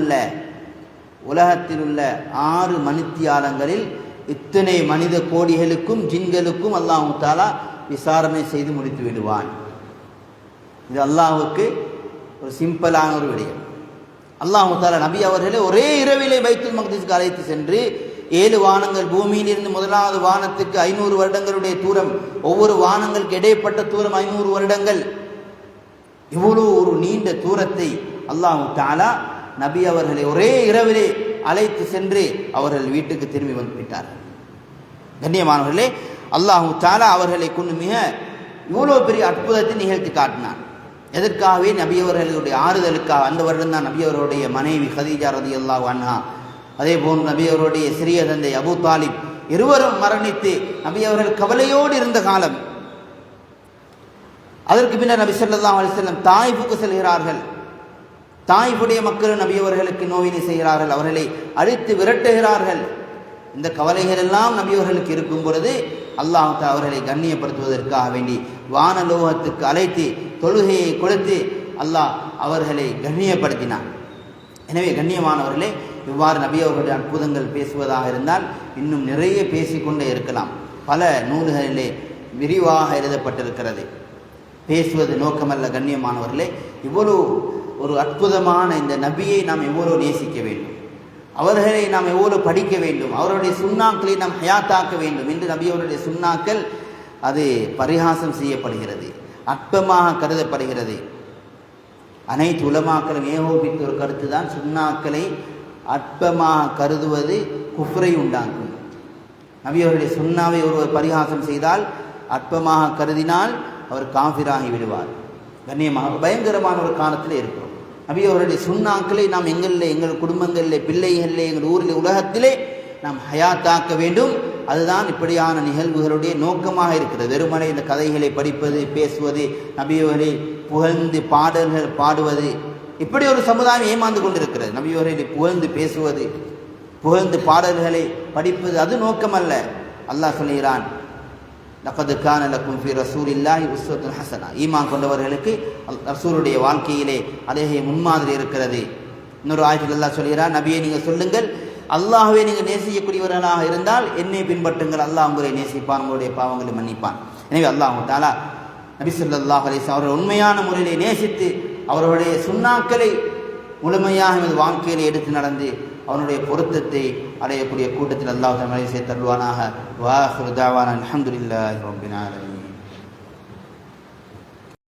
உள்ள 6 மணித்தியாலங்களில் இத்தனை மனித கோடிகளுக்கும் ஜின்களுக்கும் அல்லாஹு தஆலா விசாரணை செய்து முடித்து விடுவான். இது அல்லாஹுக்கு ஒரு சிம்பிளான ஒரு விடயம். அல்லாஹு தஆலா நபி அவர்களே ஒரே இரவிலே பைத்துல் மக்திஸ்க்கு அழைத்து சென்று 7 வானங்கள், பூமியிலிருந்து முதலாவது வானத்துக்கு 500 வருடங்களுடைய தூரம், ஒவ்வொரு வானங்களுக்கு இடைப்பட்ட தூரம் 500 வருடங்கள், இவ்வளவு ஒரு நீண்ட தூரத்தை அல்லாஹு தஆலா நபி அவர்களை ஒரே இரவிலே அழைத்து சென்று அவர்கள் வீட்டுக்கு திரும்பி வந்து விட்டார்கள். கண்ணியமானவர்களே, அல்லாஹு தஆலா அவர்களை கொண்டு மிக இவ்வளோ பெரிய அற்புதத்தை நிகழ்த்தி காட்டினான். எதற்காகவே நபியவர்களுடைய ஆறுதலுக்காக. அந்த வருடம் தான் நபியவருடைய மனைவி ஹதீஜா ரலியல்லாஹு அன்ஹா, அதே போன்று நபியவருடைய சிறிய தந்தை அபூ தாலிப் இருவரும் மரணித்து நபியவர்கள் கவலையோடு இருந்த காலம். அதற்கு பின்னர் நபி ஸல்லல்லாஹு அலைஹி வஸல்லம் தாயிஃபுக்கு செல்கிறார்கள். தாயிஃபுடைய மக்கள் நபியவர்களுக்கு நோவினை செய்கிறார்கள், அவர்களை அழித்து விரட்டுகிறார்கள். இந்த கவலைகள் எல்லாம் நபியவர்களுக்கு இருக்கும் பொழுது அல்லாஹ் அவர்களை கண்ணியப்படுத்துவதற்காக வேண்டி வானலோகத்துக்கு அழைத்து தொழுகையை கொடுத்து அல்லாஹ் அவர்களை கண்ணியப்படுத்தினான். எனவே கண்ணியமானவர்களே, இவ்வாறு நபி அவர்களுடைய அற்புதங்கள் பேசுவதாக இருந்தால் இன்னும் நிறைய பேசிக்கொண்டே இருக்கலாம். பல நூல்களிலே விரிவாக எழுதப்பட்டிருக்கிறது. பேசுவது நோக்கமல்ல. கண்ணியமானவர்களே, இவ்வளவு ஒரு அற்புதமான இந்த நபியை நாம் எவ்வளோ நேசிக்க வேண்டும், அவர்களை நாம் எவ்வளோ படிக்க வேண்டும், அவருடைய சுண்ணாக்களை நாம் ஹயாத்தாக்க வேண்டும். என்று நபி அவருடைய சுண்ணாக்கள் அது பரிகாசம் செய்யப்படுகிறது, அற்பமாக கருதப்படுகிறது. அனைத்து உலமாக்களும் ஏகோபித்த ஒரு கருத்து தான், சுண்ணாக்களை அற்பமாக கருதுவது குஃப்ரை உண்டாக்கும். நபி அவருடைய சுண்ணாவை ஒருவர் பரிகாசம் செய்தால், அற்பமாக கருதினால் அவர் காஃபிராகி விடுவார். கண்ணியமாக பயங்கரமான ஒரு காலத்தில் இருக்கிறோம். நபி அவருடைய சுண்ணாக்களை நாம் எங்கள் குடும்பங்களில், பிள்ளைகளில், எங்கள் ஊரில், உலகத்திலே நாம் ஹயாத்தாக்க வேண்டும். அதுதான் இப்படியான நிகழ்வுகளுடைய நோக்கமாக இருக்கிறது. வெறுமனை இந்த கதைகளை படிப்பது, பேசுவது, நபியவரை புகழ்ந்து பாடல்கள் பாடுவது, இப்படி ஒரு சமுதாயம் ஏமாந்து கொண்டிருக்கிறது. நபியவரை புகழ்ந்து பேசுவது, புகழ்ந்து பாடல்களை படிப்பது அது நோக்கமல்ல. அல்லாஹ் சொல்கிறான், லகத் கான லக்கும் ஃபீ ரசூலில்லாஹி உஸ்வத்துன் ஹஸனா. ஈமான் கொண்டவர்களுக்கு ரசூலுடைய வாழ்க்கையிலே அழகிய முன்மாதிரி இருக்கிறது. இன்னொரு ஆயத்தில் அல்லாஹ் சொல்கிறான், நபியை நீங்கள் சொல்லுங்கள், அல்லாஹ்வை நீங்கள் நேசிக்கக்கூடியவர்களாக இருந்தால் என்னை பின்பற்றுங்கள், அல்லாஹ் உங்களை நேசிப்பான், உங்களுடைய பாவங்களை மன்னிப்பான். எனவே அல்லாஹ் தஆலா நபி ஸல்லல்லாஹு அலைஹி வஸல்லம் அவர்கள் உண்மையான முறையிலே நேசித்து அவர்களுடைய சுன்னாக்களை முழுமையாக எமது வாழ்க்கையிலே எடுத்து நடந்து அவனுடைய பொருத்தத்தை அடையக்கூடிய கூட்டத்தில் அல்லாஹ் தஆலா சேர்த்தருள்வானாக. வ ஆகிரு தஅவானா அல்ஹம்துலில்லாஹி ரப்பில் ஆலமீன்.